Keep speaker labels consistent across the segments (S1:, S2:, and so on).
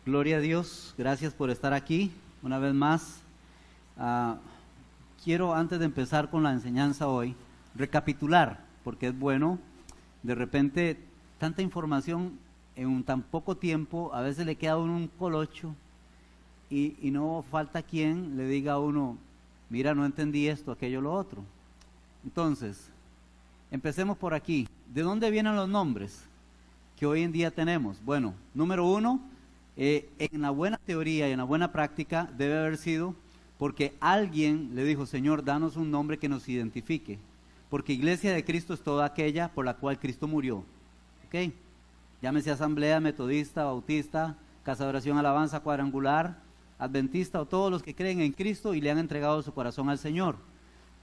S1: Gloria a Dios, gracias por estar aquí una vez más. Quiero, antes de empezar con la enseñanza hoy, recapitular, porque es bueno, de repente, tanta información en tan poco tiempo, a veces le queda a uno un colocho y no falta quien le diga a uno, mira, no entendí esto, aquello, lo otro. Entonces, empecemos por aquí. ¿De dónde vienen los nombres que hoy en día tenemos? Bueno, número uno, en la buena teoría y en la buena práctica debe haber sido porque alguien le dijo, Señor, danos un nombre que nos identifique, porque Iglesia de Cristo es toda aquella por la cual Cristo murió, ¿ok? Llámese Asamblea, Metodista, Bautista, Casa de Oración, Alabanza, Cuadrangular, Adventista o todos los que creen en Cristo y le han entregado su corazón al Señor.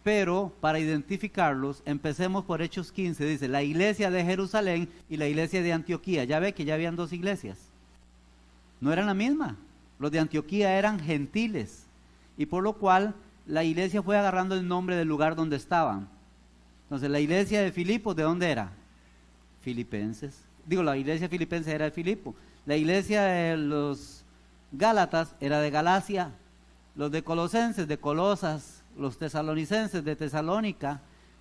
S1: Pero para identificarlos, empecemos por Hechos 15, dice, la iglesia de Jerusalén y la iglesia de Antioquía. Ya ve que ya habían dos iglesias. No eran la misma. Los de Antioquía eran gentiles. Y por lo cual, la iglesia fue agarrando el nombre del lugar donde estaban. Entonces, la iglesia de Filipos, ¿de dónde era? Filipenses. La iglesia filipense era de Filipo. La iglesia de los Gálatas era de Galacia. Los de Colosenses, de Colosas. Los tesalonicenses de Tesalónica,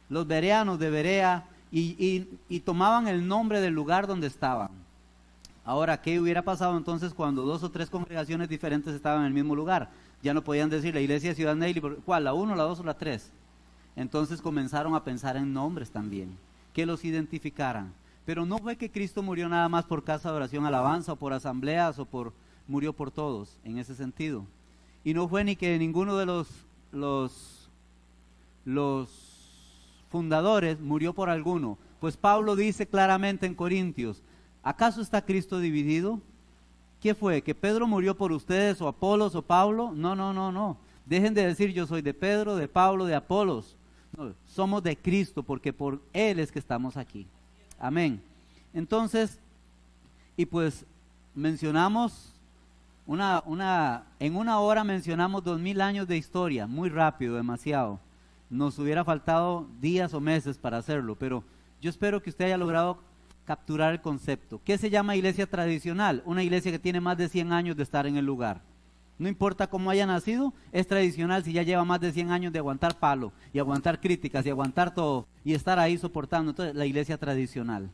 S1: los bereanos de Berea, y tomaban el nombre del lugar donde estaban. Ahora, ¿qué hubiera pasado entonces cuando dos o tres congregaciones diferentes estaban en el mismo lugar? Ya no podían decir la iglesia de Ciudad Neyli, ¿cuál? ¿La 1, la 2 o la 3? Entonces comenzaron a pensar en nombres también, que los identificaran. Pero no fue que Cristo murió nada más por Casa de Oración, Alabanza, o por asambleas, murió por todos, en ese sentido. Y no fue ni que ninguno de los fundadores murió por alguno. Pues Pablo dice claramente en Corintios, ¿acaso está Cristo dividido? ¿Qué fue? ¿Que Pedro murió por ustedes o Apolos o Pablo? No. Dejen de decir yo soy de Pedro, de Pablo, de Apolos. No, somos de Cristo porque por Él es que estamos aquí. Amén. Entonces, y pues mencionamos en una hora mencionamos 2000 años de historia, muy rápido, demasiado. Nos hubiera faltado días o meses para hacerlo, pero yo espero que usted haya logrado capturar el concepto. ¿Qué se llama iglesia tradicional? Una iglesia que tiene más de 100 años de estar en el lugar. No importa cómo haya nacido, es tradicional si ya lleva más de 100 años de aguantar palo, y aguantar críticas, y aguantar todo, y estar ahí soportando. Entonces, la iglesia tradicional.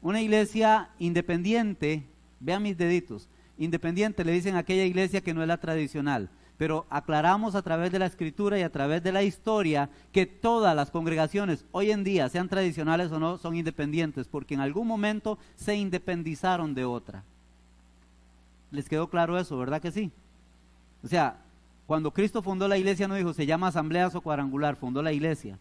S1: Una iglesia independiente, vean mis deditos, independiente le dicen a aquella iglesia que no es la tradicional, pero aclaramos a través de la escritura y a través de la historia que todas las congregaciones hoy en día, sean tradicionales o no, son independientes, porque en algún momento se independizaron de otra. ¿Les quedó claro eso, verdad que sí? O sea, cuando Cristo fundó la iglesia no dijo se llama asambleas o cuadrangular, fundó la iglesia.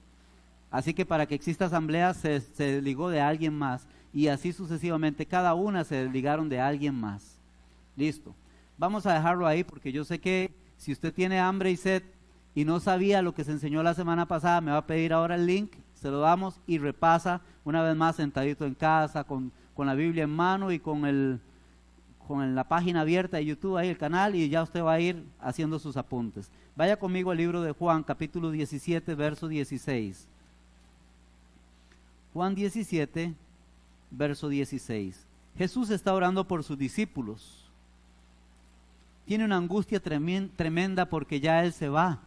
S1: Así que para que exista asamblea se desligó de alguien más, y así sucesivamente, cada una se desligaron de alguien más. Listo. Vamos a dejarlo ahí porque yo sé que si usted tiene hambre y sed y no sabía lo que se enseñó la semana pasada, me va a pedir ahora el link, se lo damos y repasa una vez más sentadito en casa, con la Biblia en mano y con la página abierta de YouTube, ahí el canal, y ya usted va a ir haciendo sus apuntes. Vaya conmigo al libro de Juan, capítulo 17, verso 16. Juan 17, verso 16. Jesús está orando por sus discípulos. Tiene una angustia tremenda porque ya Él se va.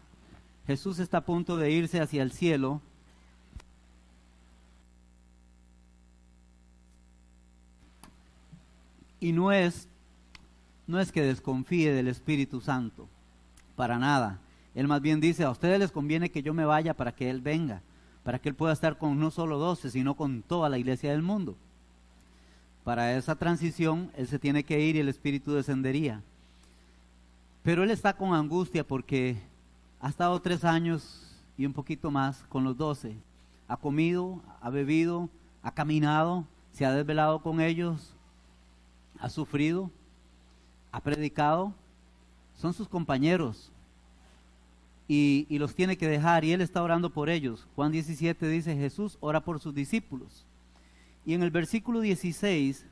S1: Jesús está a punto de irse hacia el cielo. Y no es que desconfíe del Espíritu Santo, para nada. Él más bien dice, a ustedes les conviene que yo me vaya para que Él venga, para que Él pueda estar con no solo 12, sino con toda la iglesia del mundo. Para esa transición, Él se tiene que ir y el Espíritu descendería. Pero Él está con angustia porque ha estado 3 años y un poquito más con los 12. Ha comido, ha bebido, ha caminado, se ha desvelado con ellos, ha sufrido, ha predicado. Son sus compañeros y los tiene que dejar, y Él está orando por ellos. Juan 17 dice, Jesús ora por sus discípulos. Y en el versículo 16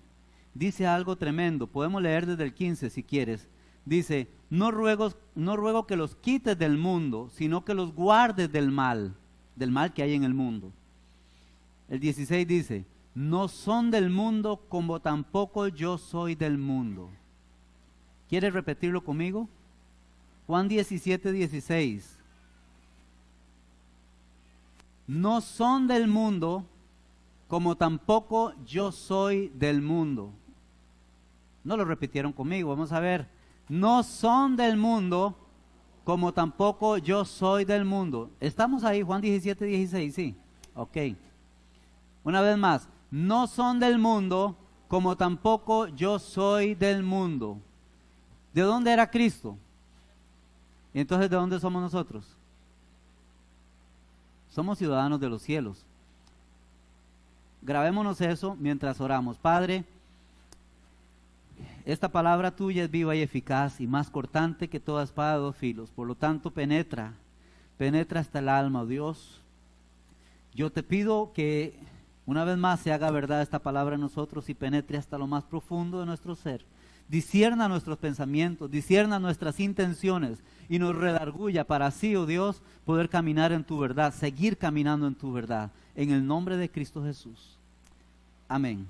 S1: dice algo tremendo. Podemos leer desde el 15 si quieres. Dice, no ruego que los quites del mundo, sino que los guardes del mal que hay en el mundo. El 16 dice, no son del mundo como tampoco yo soy del mundo. ¿Quiere repetirlo conmigo? Juan 17, 16. No son del mundo, como tampoco yo soy del mundo. No lo repitieron conmigo, vamos a ver. No son del mundo, como tampoco yo soy del mundo. ¿Estamos ahí? Juan 17, 16, sí. Ok. Una vez más. No son del mundo, como tampoco yo soy del mundo. ¿De dónde era Cristo? Y entonces, ¿de dónde somos nosotros? Somos ciudadanos de los cielos. Grabémonos eso mientras oramos. Padre, esta palabra tuya es viva y eficaz y más cortante que toda espada de dos filos. Por lo tanto, penetra hasta el alma, oh Dios. Yo te pido que una vez más se haga verdad esta palabra en nosotros y penetre hasta lo más profundo de nuestro ser. Discierna nuestros pensamientos, discierna nuestras intenciones y nos redarguya para así, oh Dios, poder caminar en tu verdad, seguir caminando en tu verdad. En el nombre de Cristo Jesús. Amén.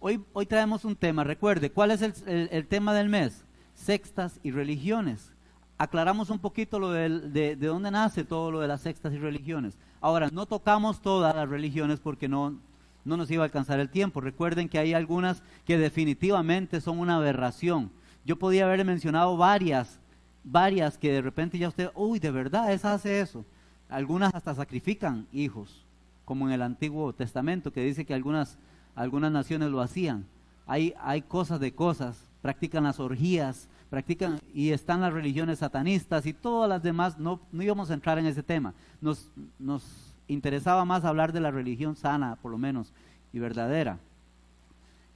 S1: Hoy traemos un tema, recuerde, ¿cuál es el tema del mes? Sectas y religiones. Aclaramos un poquito lo de dónde nace todo lo de las sectas y religiones. Ahora, no tocamos todas las religiones porque no nos iba a alcanzar el tiempo. Recuerden que hay algunas que definitivamente son una aberración. Yo podía haber mencionado varias que de repente ya usted, uy, de verdad, esa hace eso. Algunas hasta sacrifican hijos, como en el Antiguo Testamento, que dice que algunas naciones lo hacían. Hay cosas de cosas, practican las orgías, y están las religiones satanistas y todas las demás. No íbamos a entrar en ese tema. Nos interesaba más hablar de la religión sana, por lo menos, y verdadera.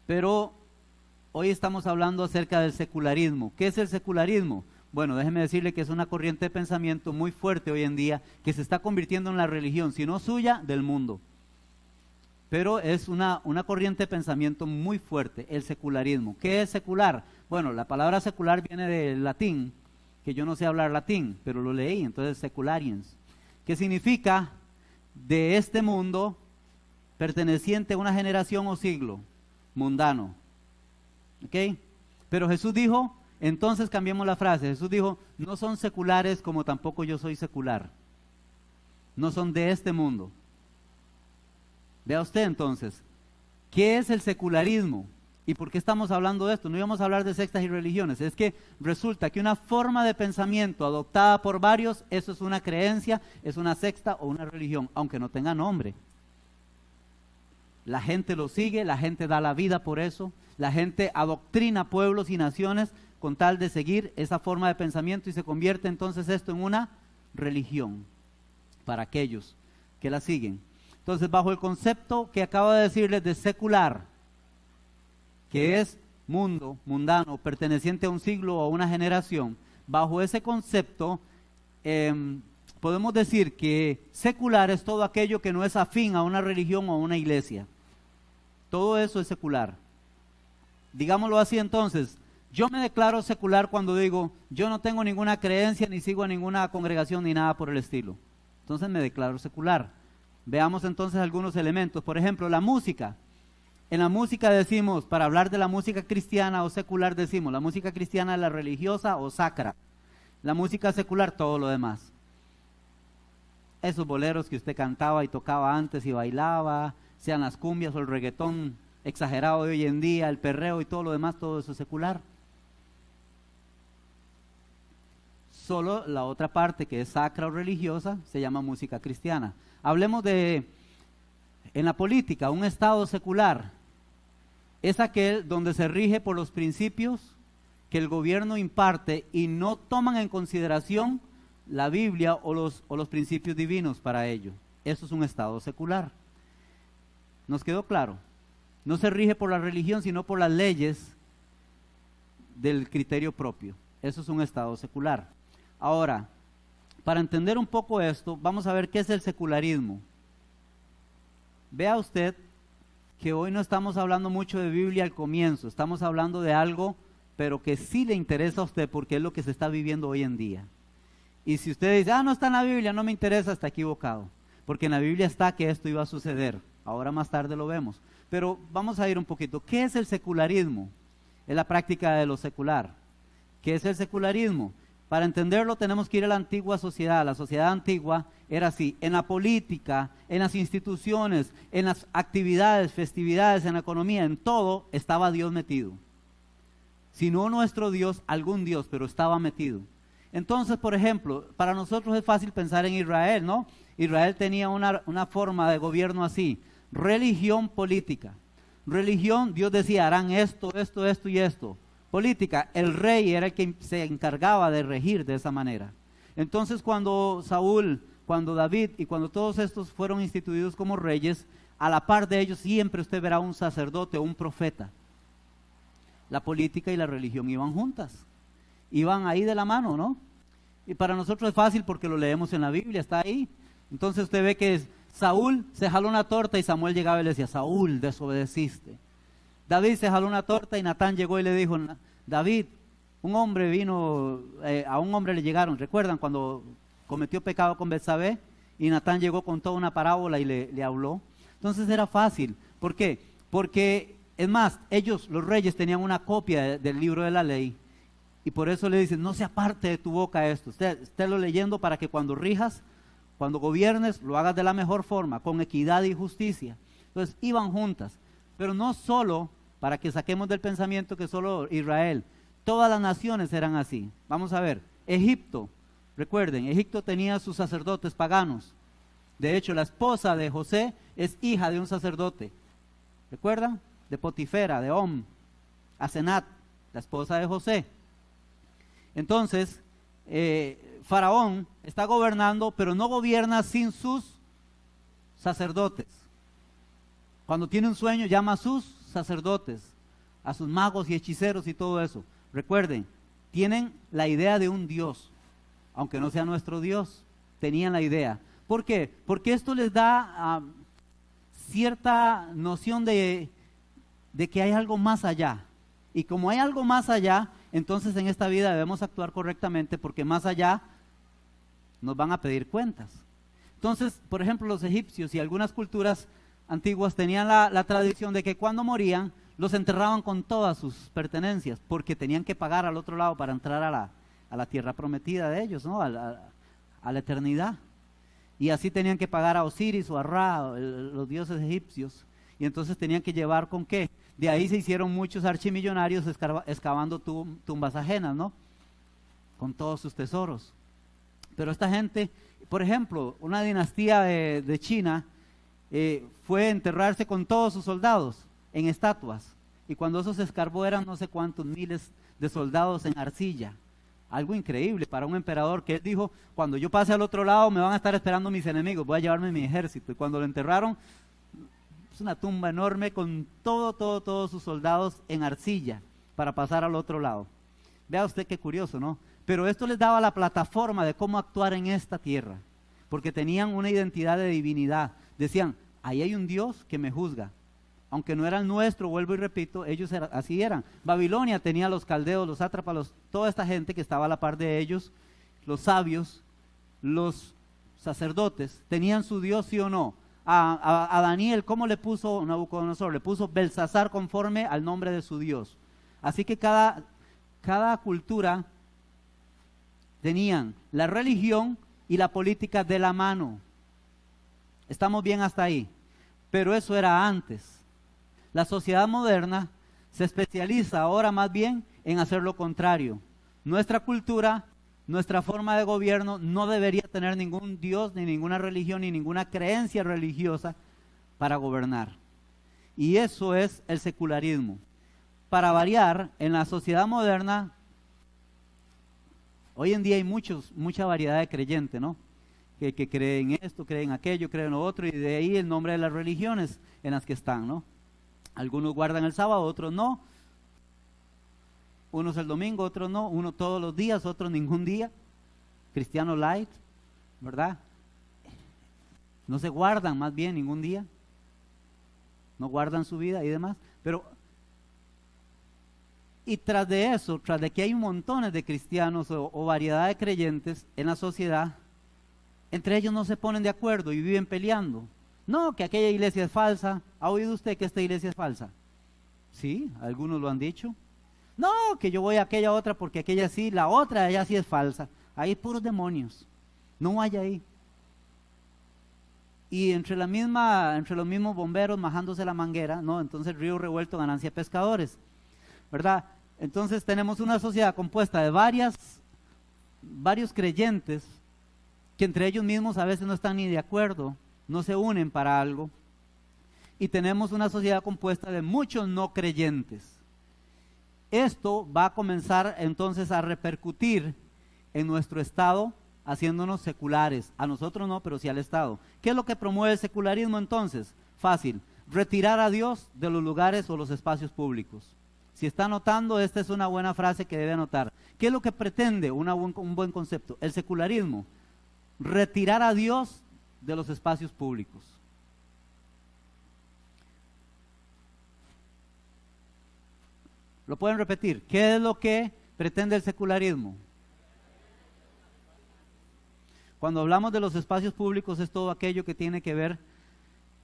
S1: Pero hoy estamos hablando acerca del secularismo. ¿Qué es el secularismo? Bueno, déjeme decirle que es una corriente de pensamiento muy fuerte hoy en día que se está convirtiendo en la religión, si no suya, del mundo. Pero es una corriente de pensamiento muy fuerte, el secularismo. ¿Qué es secular? Bueno, la palabra secular viene del latín, que yo no sé hablar latín, pero lo leí, entonces secularians, que significa de este mundo, perteneciente a una generación o siglo, mundano. ¿Ok? Pero Jesús dijo, entonces cambiemos la frase, Jesús dijo, no son seculares como tampoco yo soy secular. No son de este mundo. Vea usted entonces, ¿qué es el secularismo? ¿Y por qué estamos hablando de esto? No íbamos a hablar de sectas y religiones. Es que resulta que una forma de pensamiento adoptada por varios, eso es una creencia, es una secta o una religión, aunque no tenga nombre. La gente lo sigue, la gente da la vida por eso, la gente adoctrina pueblos y naciones con tal de seguir esa forma de pensamiento y se convierte entonces esto en una religión para aquellos que la siguen. Entonces, bajo el concepto que acabo de decirles de secular, que es mundo, mundano, perteneciente a un siglo o a una generación, bajo ese concepto podemos decir que secular es todo aquello que no es afín a una religión o a una iglesia. Todo eso es secular. Digámoslo así entonces, yo me declaro secular cuando digo, yo no tengo ninguna creencia, ni sigo a ninguna congregación, ni nada por el estilo. Entonces me declaro secular. Veamos entonces algunos elementos. Por ejemplo, la música. En la música decimos, para hablar de la música cristiana o secular decimos, la música cristiana es la religiosa o sacra. La música secular, todo lo demás. Esos boleros que usted cantaba y tocaba antes y bailaba, sean las cumbias o el reggaetón exagerado de hoy en día, el perreo y todo lo demás, todo eso es secular. Solo la otra parte que es sacra o religiosa se llama música cristiana. Hablemos en la política, un estado secular es aquel donde se rige por los principios que el gobierno imparte y no toman en consideración la Biblia o los principios divinos para ello. Eso es un estado secular. ¿Nos quedó claro? No se rige por la religión, sino por las leyes del criterio propio. Eso es un estado secular. Ahora, para entender un poco esto, vamos a ver qué es el secularismo. Vea usted que hoy no estamos hablando mucho de Biblia al comienzo, estamos hablando de algo, pero que sí le interesa a usted porque es lo que se está viviendo hoy en día. Y si usted dice, no está en la Biblia, no me interesa, está equivocado. Porque en la Biblia está que esto iba a suceder. Ahora más tarde lo vemos. Pero vamos a ir un poquito. ¿Qué es el secularismo? es la práctica de lo secular. ¿Qué es el secularismo? Para entenderlo tenemos que ir a la antigua sociedad. La sociedad antigua era así: en la política, en las instituciones, en las actividades, festividades, en la economía, en todo estaba Dios metido. Si no nuestro Dios, algún Dios, pero estaba metido. Entonces, por ejemplo, para nosotros es fácil pensar en Israel, ¿no? Israel tenía una forma de gobierno así: religión, política. Religión, Dios decía, harán esto, esto, esto y esto. Política, el rey era el que se encargaba de regir de esa manera. Entonces, cuando Saúl, cuando David y cuando todos estos fueron instituidos como reyes, a la par de ellos siempre usted verá un sacerdote o un profeta. La política y la religión iban juntas, iban ahí de la mano, ¿no? Y para nosotros es fácil porque lo leemos en la Biblia, está ahí. Entonces usted ve que Saúl se jaló una torta y Samuel llegaba y le decía: Saúl, desobedeciste. David se jaló una torta y Natán llegó y le dijo: David, un hombre vino, a un hombre le llegaron, ¿recuerdan cuando cometió pecado con Betsabé? Y Natán llegó con toda una parábola y le habló. Entonces era fácil. ¿Por qué? Porque, es más, ellos, los reyes, tenían una copia del libro de la ley. Y por eso le dicen: no se aparte de tu boca esto. Estélo leyendo para que cuando rijas, cuando gobiernes, lo hagas de la mejor forma, con equidad y justicia. Entonces iban juntas. Pero no solo para que saquemos del pensamiento que solo Israel. Todas las naciones eran así. Vamos a ver. Egipto. Recuerden, Egipto tenía sus sacerdotes paganos. De hecho, la esposa de José es hija de un sacerdote. ¿Recuerdan? De Potifera, de Asenat, la esposa de José. Entonces, Faraón está gobernando, pero no gobierna sin sus sacerdotes. Cuando tiene un sueño, llama a sus sacerdotes, a sus magos y hechiceros y todo eso. Recuerden, tienen la idea de un Dios, aunque no sea nuestro Dios, tenían la idea. ¿Por qué? Porque esto les da cierta noción de que hay algo más allá. Y como hay algo más allá, entonces en esta vida debemos actuar correctamente, porque más allá nos van a pedir cuentas. Entonces, por ejemplo, los egipcios y algunas culturas antiguas tenían la tradición de que cuando morían los enterraban con todas sus pertenencias, porque tenían que pagar al otro lado para entrar a la tierra prometida de ellos, ¿no? A la eternidad. Y así tenían que pagar a Osiris o a Ra, los dioses egipcios. Y entonces tenían que llevar ¿con qué? De ahí se hicieron muchos archimillonarios excavando tumbas ajenas, ¿no? Con todos sus tesoros. Pero esta gente, por ejemplo, una dinastía de China fue a enterrarse con todos sus soldados en estatuas. Y cuando eso se escarbó eran no sé cuántos miles de soldados en arcilla. Algo increíble para un emperador, que él dijo: cuando yo pase al otro lado me van a estar esperando mis enemigos, voy a llevarme mi ejército. Y cuando lo enterraron, es una tumba enorme con todos sus soldados en arcilla para pasar al otro lado. Vea usted qué curioso, ¿no? Pero esto les daba la plataforma de cómo actuar en esta tierra, porque tenían una identidad de divinidad. Decían: ahí hay un Dios que me juzga. Aunque no era el nuestro, vuelvo y repito, ellos así eran. Babilonia tenía los caldeos, los sátrapas, toda esta gente que estaba a la par de ellos, los sabios, los sacerdotes, tenían su Dios, sí o no. A Daniel, ¿cómo le puso Nabucodonosor? Le puso Belsasar, conforme al nombre de su Dios. Así que cada cultura tenían la religión y la política de la mano. Estamos bien hasta ahí. Pero eso era antes. La sociedad moderna se especializa ahora más bien en hacer lo contrario. Nuestra cultura, nuestra forma de gobierno no debería tener ningún Dios, ni ninguna religión, ni ninguna creencia religiosa para gobernar. Y eso es el secularismo. Para variar, en la sociedad moderna, hoy en día hay mucha variedad de creyentes, ¿no? Que creen esto, creen aquello, creen lo otro, y de ahí el nombre de las religiones en las que están, ¿no? Algunos guardan el sábado, otros no. Unos el domingo, otros no. Uno todos los días, otros ningún día. Cristiano light, ¿verdad? No se guardan más bien ningún día. No guardan su vida y demás. Y tras de eso, tras de que hay montones de cristianos o variedad de creyentes en la sociedad, entre ellos no se ponen de acuerdo y viven peleando. No, que aquella iglesia es falsa. ¿Ha oído usted que esta iglesia es falsa? Sí, algunos lo han dicho. No, que yo voy a aquella otra porque aquella sí, la otra ella sí es falsa. Hay puros demonios. No vaya ahí. Y entre los mismos bomberos majándose la manguera, ¿no? Entonces río revuelto, ganancia de pescadores, ¿verdad? Entonces tenemos una sociedad compuesta de varios creyentes que entre ellos mismos a veces no están ni de acuerdo, no se unen para algo. Y tenemos una sociedad compuesta de muchos no creyentes. Esto va a comenzar entonces a repercutir en nuestro estado, haciéndonos seculares. A nosotros no, pero sí al Estado. ¿Qué es lo que promueve el secularismo entonces? Fácil, retirar a Dios de los lugares o los espacios públicos. Si está anotando, esta es una buena frase que debe anotar. ¿Qué es lo que pretende un buen concepto? El secularismo, retirar a Dios de los espacios públicos. ¿Lo pueden repetir? ¿Qué es lo que pretende el secularismo? Cuando hablamos de los espacios públicos es todo aquello que tiene que ver,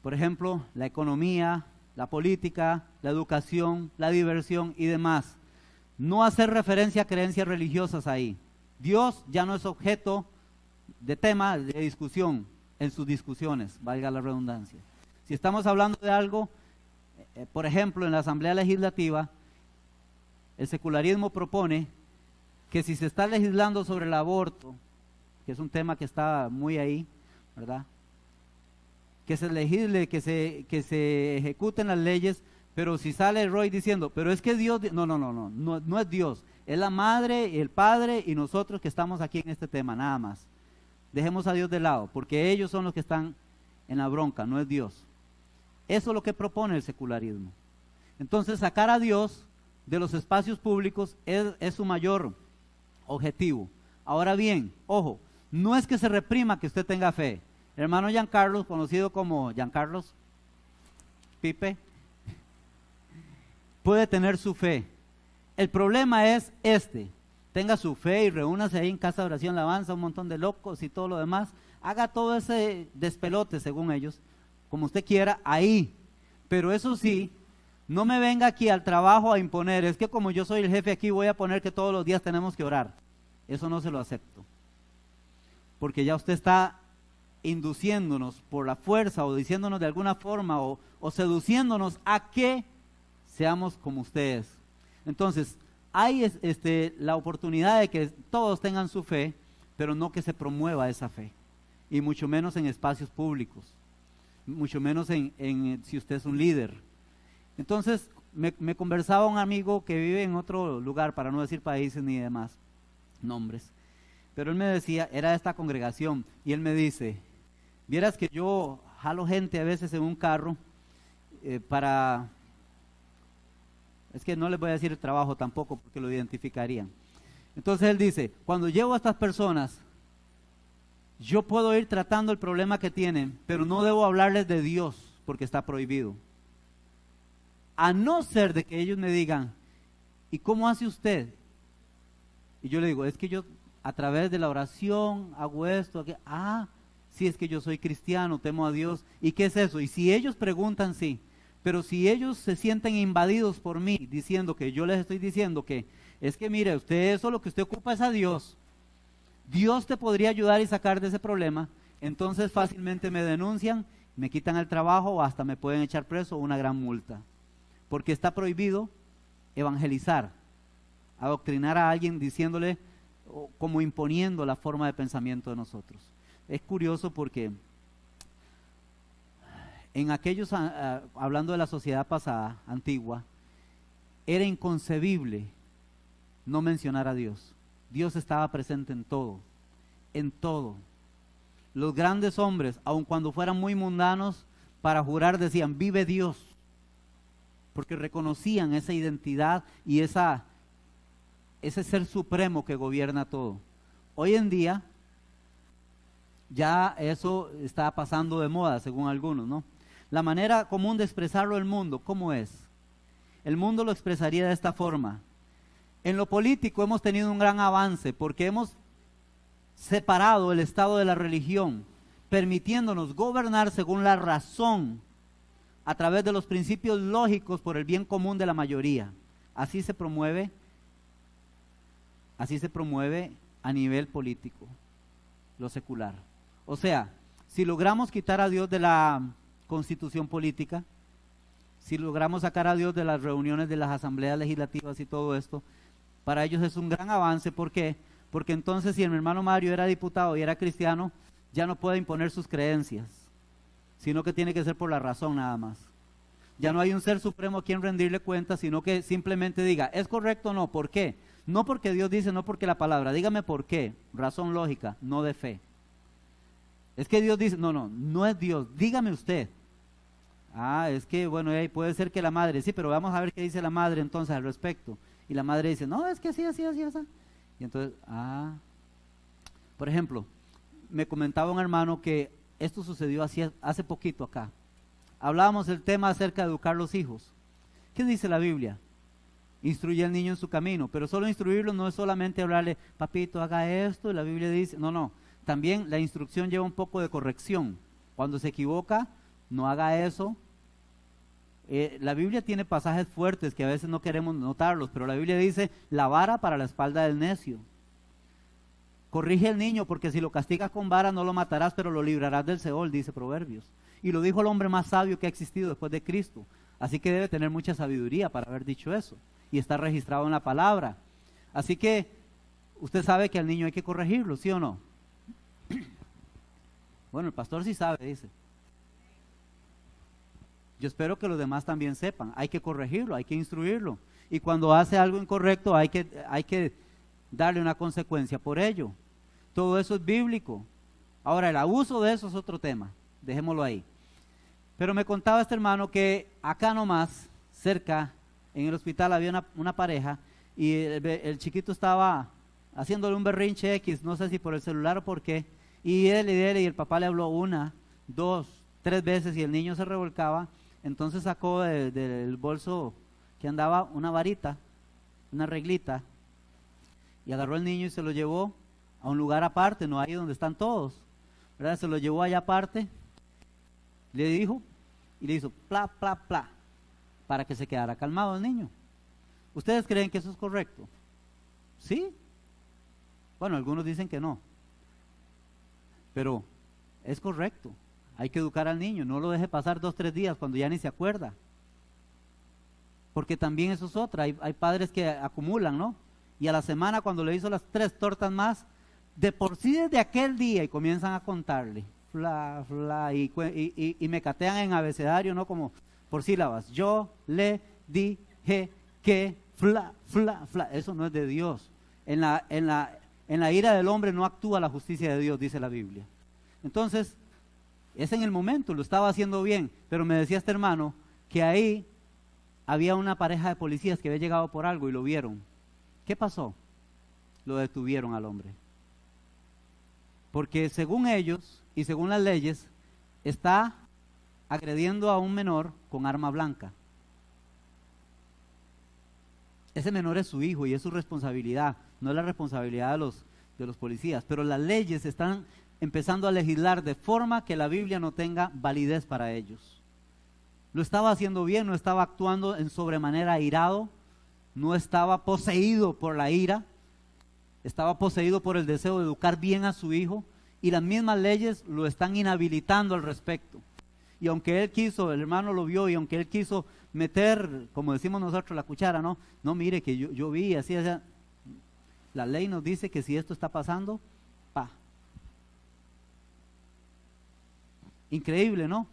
S1: por ejemplo, la economía, la política, la educación, la diversión y demás. No hacer referencia a creencias religiosas ahí. Dios ya no es objeto de tema de discusión en sus discusiones, valga la redundancia. Si estamos hablando de algo, por ejemplo, en la Asamblea Legislativa, el secularismo propone que si se está legislando sobre el aborto, que es un tema que está muy ahí, ¿verdad? Que se legisle, que se ejecuten las leyes, pero si sale Roy diciendo, pero es que Dios, no es Dios, es la madre, el padre y nosotros que estamos aquí en este tema, nada más. Dejemos a Dios de lado, porque ellos son los que están en la bronca, no es Dios. Eso es lo que propone el secularismo. Entonces, sacar a Dios de los espacios públicos es su mayor objetivo. Ahora bien, ojo, no es que se reprima que usted tenga fe. El hermano Giancarlo, conocido como Giancarlo Pipe, puede tener su fe. El problema es tenga su fe y reúnase ahí en casa de oración, alabanza, un montón de locos y todo lo demás. Haga todo ese despelote, según ellos, como usted quiera, ahí. Pero eso sí, no me venga aquí al trabajo a imponer, es que como yo soy el jefe aquí voy a poner que todos los días tenemos que orar. Eso no se lo acepto. Porque ya usted está induciéndonos por la fuerza o diciéndonos de alguna forma o seduciéndonos a que seamos como ustedes. Entonces, hay la oportunidad de que todos tengan su fe, pero no que se promueva esa fe. Y mucho menos en espacios públicos. Mucho menos si usted es un líder. Entonces, me conversaba un amigo que vive en otro lugar, para no decir países ni demás nombres, pero él me decía, era de esta congregación, y él me dice, vieras que yo jalo gente a veces en un carro es que no les voy a decir el trabajo tampoco porque lo identificarían. Entonces él dice, cuando llevo a estas personas, yo puedo ir tratando el problema que tienen, pero no debo hablarles de Dios porque está prohibido. A no ser de que ellos me digan, ¿y cómo hace usted? Y yo le digo, es que yo a través de la oración hago esto, sí, es que yo soy cristiano, temo a Dios. ¿Y qué es eso? Y si ellos preguntan, sí, pero si ellos se sienten invadidos por mí, diciendo que yo les estoy diciendo que, es que mire, usted eso lo que usted ocupa es a Dios. Dios te podría ayudar y sacar de ese problema, entonces fácilmente me denuncian, me quitan el trabajo o hasta me pueden echar preso o una gran multa. Porque está prohibido evangelizar, adoctrinar a alguien diciéndole, como imponiendo la forma de pensamiento de nosotros. Es curioso porque en aquellos, hablando de la sociedad pasada, antigua, era inconcebible no mencionar a Dios. Dios estaba presente en todo, en todo. Los grandes hombres, aun cuando fueran muy mundanos, para jurar decían, vive Dios, porque reconocían esa identidad y ese ser supremo que gobierna todo. Hoy en día, ya eso está pasando de moda, según algunos, ¿no? La manera común de expresarlo el mundo, ¿cómo es? El mundo lo expresaría de esta forma. En lo político hemos tenido un gran avance porque hemos separado el Estado de la religión, permitiéndonos gobernar según la razón, a través de los principios lógicos por el bien común de la mayoría. Así se promueve así se promueve a nivel político, lo secular. O sea, si logramos quitar a Dios de la constitución política, si logramos sacar a Dios de las reuniones de las asambleas legislativas y todo esto, para ellos es un gran avance. ¿Por qué? Porque entonces si mi hermano Mario era diputado y era cristiano, ya no puede imponer sus creencias, sino que tiene que ser por la razón nada más. Ya no hay un ser supremo a quien rendirle cuentas, sino que simplemente diga, ¿es correcto o no? ¿Por qué? No porque Dios dice, no porque la palabra, dígame por qué, razón lógica, no de fe. Es que Dios dice, no es Dios, dígame usted. Es que bueno, puede ser que la madre, sí, pero vamos a ver qué dice la madre entonces al respecto. Y la madre dice, no, es que así. Y entonces, por ejemplo, me comentaba un hermano que esto sucedió hace poquito acá. Hablábamos del tema acerca de educar los hijos. ¿Qué dice la Biblia? Instruye al niño en su camino, pero solo instruirlo no es solamente hablarle, papito, haga esto, y la Biblia dice, no, también la instrucción lleva un poco de corrección. Cuando se equivoca, no haga eso. La Biblia tiene pasajes fuertes que a veces no queremos notarlos, pero la Biblia dice, la vara para la espalda del necio. Corrige al niño, porque si lo castigas con vara no lo matarás, pero lo librarás del Seol, dice Proverbios. Y lo dijo el hombre más sabio que ha existido después de Cristo. Así que debe tener mucha sabiduría para haber dicho eso. Y está registrado en la palabra. Así que usted sabe que al niño hay que corregirlo, ¿sí o no? Bueno, el pastor sí sabe, dice. Yo espero que los demás también sepan. Hay que corregirlo, hay que instruirlo. Y cuando hace algo incorrecto hay que darle una consecuencia por ello. Todo eso es bíblico. Ahora, el abuso de eso es otro tema. Dejémoslo ahí. Pero me contaba este hermano que acá nomás, cerca, en el hospital había una pareja y el chiquito estaba haciéndole un berrinche X, no sé si por el celular o por qué, y él y el papá le habló 1, 2, 3 veces y el niño se revolcaba. Entonces sacó del bolso que andaba una varita, una reglita, y agarró al niño y se lo llevó a un lugar aparte, no ahí donde están todos, ¿verdad? Se lo llevó allá aparte, le dijo, y le hizo pla, pla, pla, para que se quedara calmado el niño. ¿Ustedes creen que eso es correcto? ¿Sí? Bueno, algunos dicen que no, pero es correcto. Hay que educar al niño, no lo deje pasar 2, 3 días cuando ya ni se acuerda. Porque también eso es otra, hay padres que acumulan, ¿no? Y a la semana cuando le hizo las 3 tortas más, de por sí desde aquel día y comienzan a contarle, fla, fla, y me catean en abecedario, ¿no? Como por sílabas. Yo le dije que, fla, fla, fla. Eso no es de Dios. En la ira del hombre no actúa la justicia de Dios, dice la Biblia. Entonces, es en el momento, lo estaba haciendo bien, pero me decía este hermano que ahí había una pareja de policías que había llegado por algo y lo vieron. ¿Qué pasó? Lo detuvieron al hombre. Porque según ellos y según las leyes, está agrediendo a un menor con arma blanca. Ese menor es su hijo y es su responsabilidad, no es la responsabilidad de los policías, pero las leyes están empezando a legislar de forma que la Biblia no tenga validez para ellos. Lo estaba haciendo bien, no estaba actuando en sobremanera airado, no estaba poseído por la ira, estaba poseído por el deseo de educar bien a su hijo, y las mismas leyes lo están inhabilitando al respecto. Y aunque él quiso, el hermano lo vio, y aunque él quiso meter, como decimos nosotros, la cuchara, no, mire que yo vi, así, la ley nos dice que si esto está pasando, increíble, ¿no?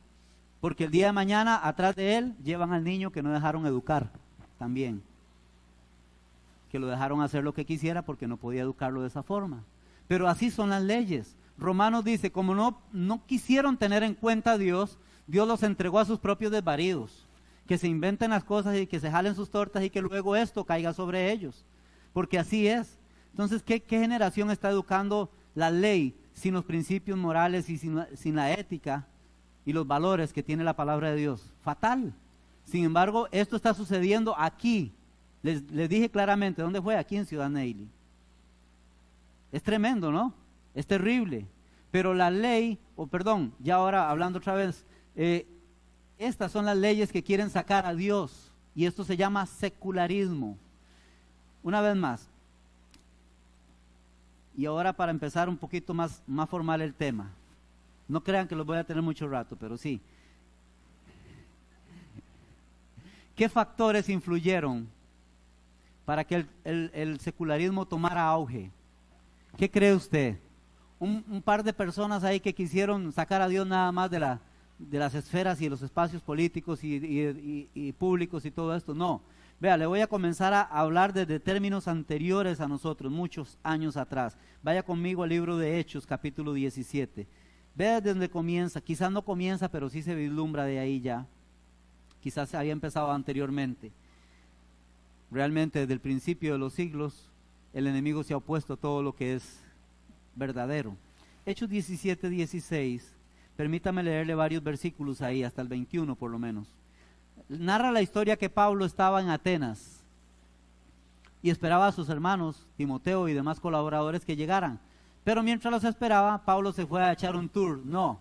S1: Porque el día de mañana atrás de él llevan al niño que no dejaron educar también, que lo dejaron hacer lo que quisiera porque no podía educarlo de esa forma. Pero así son las leyes. Romanos dice, como no quisieron tener en cuenta a Dios, Dios los entregó a sus propios desvaríos, que se inventen las cosas y que se jalen sus tortas y que luego esto caiga sobre ellos, porque así es. Entonces, ¿qué generación está educando la ley sin los principios morales y sin la ética y los valores que tiene la palabra de Dios? Fatal. Sin embargo, esto está sucediendo aquí. Les dije claramente, ¿dónde fue? Aquí en Ciudad Neily. Es tremendo, ¿no? Es terrible. Pero la ley, ya ahora hablando otra vez, estas son las leyes que quieren sacar a Dios, y esto se llama secularismo. Una vez más, Y ahora para empezar un poquito más formal el tema. No crean que los voy a tener mucho rato, pero sí. ¿Qué factores influyeron para que el secularismo tomara auge? ¿Qué cree usted? Un par de personas ahí que quisieron sacar a Dios nada más de las esferas y los espacios políticos y públicos y todo esto. No. Vea, le voy a comenzar a hablar desde términos anteriores a nosotros, muchos años atrás. Vaya conmigo al libro de Hechos, capítulo 17. Vea desde donde comienza. Quizás no comienza, pero sí se vislumbra de ahí ya. Quizás había empezado anteriormente. Realmente desde el principio de los siglos, el enemigo se ha opuesto a todo lo que es verdadero. Hechos 17, 16. Permítame leerle varios versículos ahí, hasta el 21 por lo menos. Narra la historia que Pablo estaba en Atenas y esperaba a sus hermanos, Timoteo y demás colaboradores que llegaran. Pero mientras los esperaba, Pablo se fue a echar un tour. No,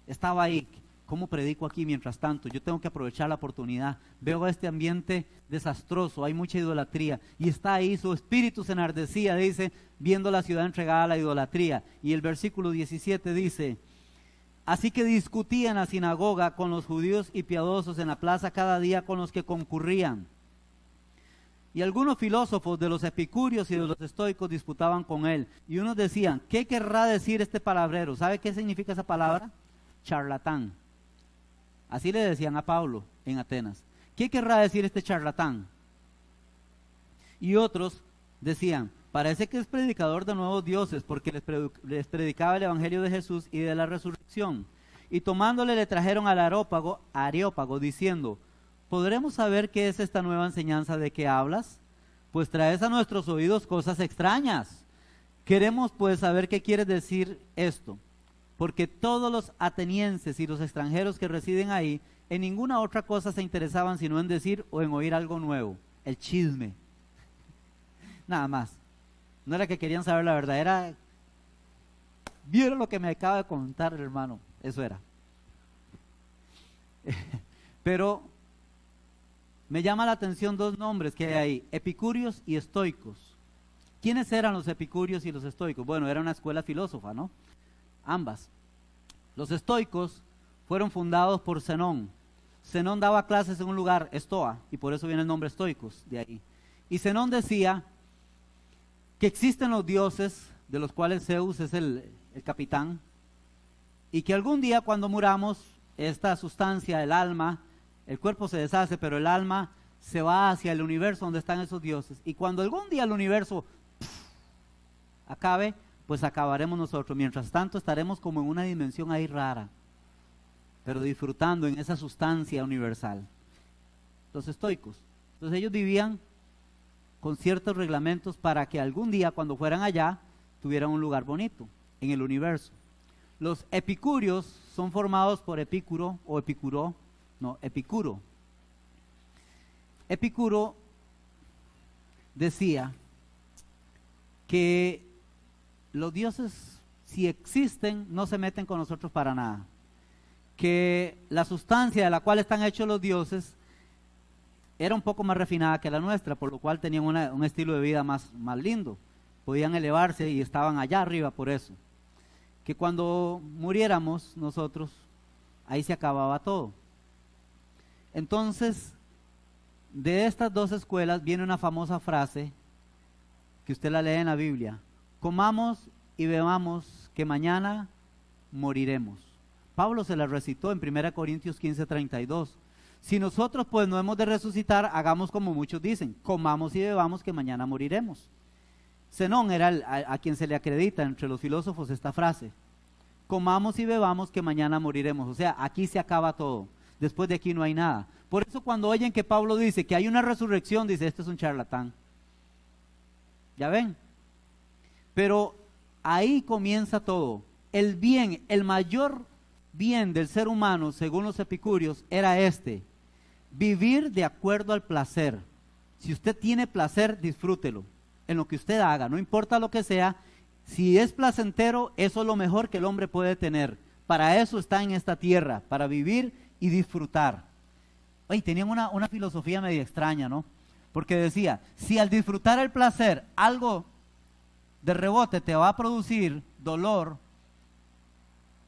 S1: estaba ahí. ¿Cómo predico aquí mientras tanto? Yo tengo que aprovechar la oportunidad. Veo este ambiente desastroso, hay mucha idolatría. Y está ahí, su espíritu se enardecía, dice, viendo la ciudad entregada a la idolatría. Y el versículo 17 dice: así que discutía en la sinagoga con los judíos y piadosos en la plaza cada día con los que concurrían. Y algunos filósofos de los epicúreos y de los estoicos disputaban con él. Y unos decían: ¿qué querrá decir este palabrero? ¿Sabe qué significa esa palabra? Charlatán. Así le decían a Pablo en Atenas. ¿Qué querrá decir este charlatán? Y otros decían: parece que es predicador de nuevos dioses, porque les predicaba el evangelio de Jesús y de la resurrección. Y tomándole le trajeron al Areópago diciendo: ¿podremos saber qué es esta nueva enseñanza de que hablas? Pues traes a nuestros oídos cosas extrañas. Queremos pues saber qué quiere decir esto, porque todos los atenienses y los extranjeros que residen ahí en ninguna otra cosa se interesaban sino en decir o en oír algo nuevo, el chisme. Nada más. No era que querían saber la verdad, era: ¿vieron lo que me acaba de contar el hermano? Eso era. Pero me llama la atención dos nombres que hay ahí: epicúreos y estoicos. ¿Quiénes eran los epicúreos y los estoicos? Bueno, era una escuela filósofa, ¿no? Ambas. Los estoicos fueron fundados por Zenón. Zenón daba clases en un lugar, Estoa, y por eso viene el nombre estoicos de ahí. Y Zenón decía que existen los dioses, de los cuales Zeus es el capitán, y que algún día cuando muramos, esta sustancia, el alma, el cuerpo se deshace, pero el alma se va hacia el universo donde están esos dioses. Y cuando algún día el universo acabe, pues acabaremos nosotros. Mientras tanto estaremos como en una dimensión ahí rara, pero disfrutando en esa sustancia universal. Los estoicos. Entonces ellos vivían con ciertos reglamentos para que algún día cuando fueran allá tuvieran un lugar bonito en el universo. Los epicúreos son formados por Epicuro o Epicuro. Epicuro decía que los dioses, si existen, no se meten con nosotros para nada. Que la sustancia de la cual están hechos los dioses era un poco más refinada que la nuestra, por lo cual tenían un estilo de vida más lindo. Podían elevarse y estaban allá arriba por eso. Que cuando muriéramos nosotros, ahí se acababa todo. Entonces, de estas dos escuelas viene una famosa frase que usted la lee en la Biblia: comamos y bebamos, que mañana moriremos. Pablo se la recitó en 1 Corintios 15:32. Si nosotros pues no hemos de resucitar, hagamos como muchos dicen: comamos y bebamos, que mañana moriremos. Zenón era a quien se le acredita entre los filósofos esta frase: comamos y bebamos, que mañana moriremos. O sea, aquí se acaba todo, después de aquí no hay nada. Por eso cuando oyen que Pablo dice que hay una resurrección, dice: este es un charlatán. ¿Ya ven? Pero ahí comienza todo. El bien, el mayor bien del ser humano, según los epicúreos, era vivir de acuerdo al placer. Si usted tiene placer, disfrútelo en lo que usted haga, no importa lo que sea. Si es placentero, eso es lo mejor que el hombre puede tener. Para eso está en esta tierra, para vivir y disfrutar. Oye, tenían una filosofía medio extraña, ¿no? Porque decía: si al disfrutar el placer algo de rebote te va a producir dolor,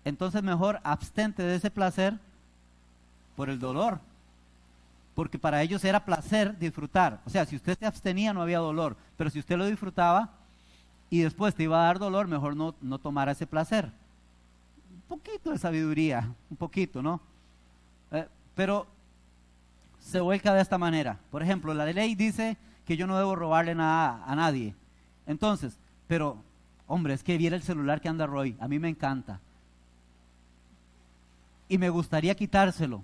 S1: entonces mejor abstente de ese placer por el dolor. Porque para ellos era placer disfrutar. O sea, si usted se abstenía no había dolor, pero si usted lo disfrutaba y después te iba a dar dolor, mejor no tomara ese placer. Un poquito de sabiduría, un poquito, ¿no? Pero se vuelca de esta manera. Por ejemplo, la ley dice que yo no debo robarle nada a nadie. Entonces, pero, hombre, es que viera el celular que anda Roy, a mí me encanta. Y me gustaría quitárselo.